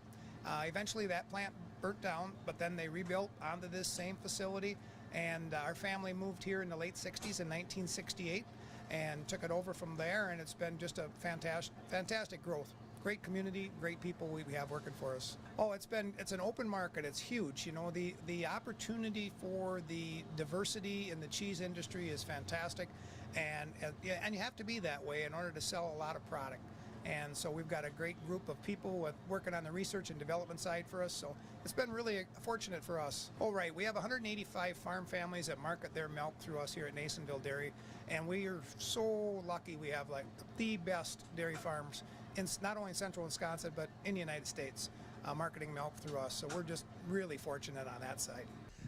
[SPEAKER 22] Eventually that plant burnt down, but then they rebuilt onto this same facility. And our family moved here in the late 60s in 1968 and took it over from there, and it's been just a fantastic growth. great community, great people we have working for us. Oh, it's an open market. It's huge. You know, the opportunity for the diversity in the cheese industry is fantastic, and you have to be that way in order to sell a lot of product. And so we've got a great group of people working on the research and development side for us. So it's been really fortunate for us. Oh, right. We have 185 farm families that market their milk through us here at Nasonville Dairy. And we are so lucky we have like the best dairy farms in not only central Wisconsin, but in the United States, marketing milk through us. So we're just really fortunate on that side.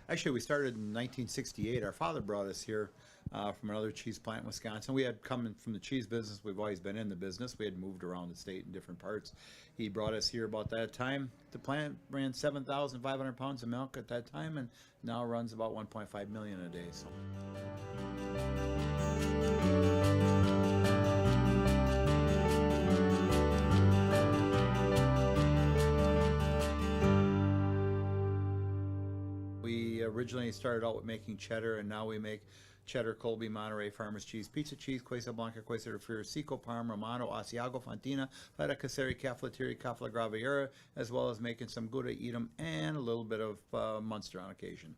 [SPEAKER 4] Actually, we started in 1968. Our father brought us here from another cheese plant in Wisconsin. We had come from the cheese business. We've always been in the business. We had moved around the state in different parts. He brought us here about that time. The plant ran 7,500 pounds of milk at that time, and now runs about 1.5 million a day. So. We originally started out with making cheddar, and now we make cheddar, Colby, Monterey, Farmers Cheese, Pizza Cheese, Quesa Blanca, Quesa de Friar, Seco, Parma, Romano, Asiago, Fontina, Feta Caseri, Cafflettieri, Cafla Graviera, as well as making some Gouda, Edam, and a little bit of Munster on occasion.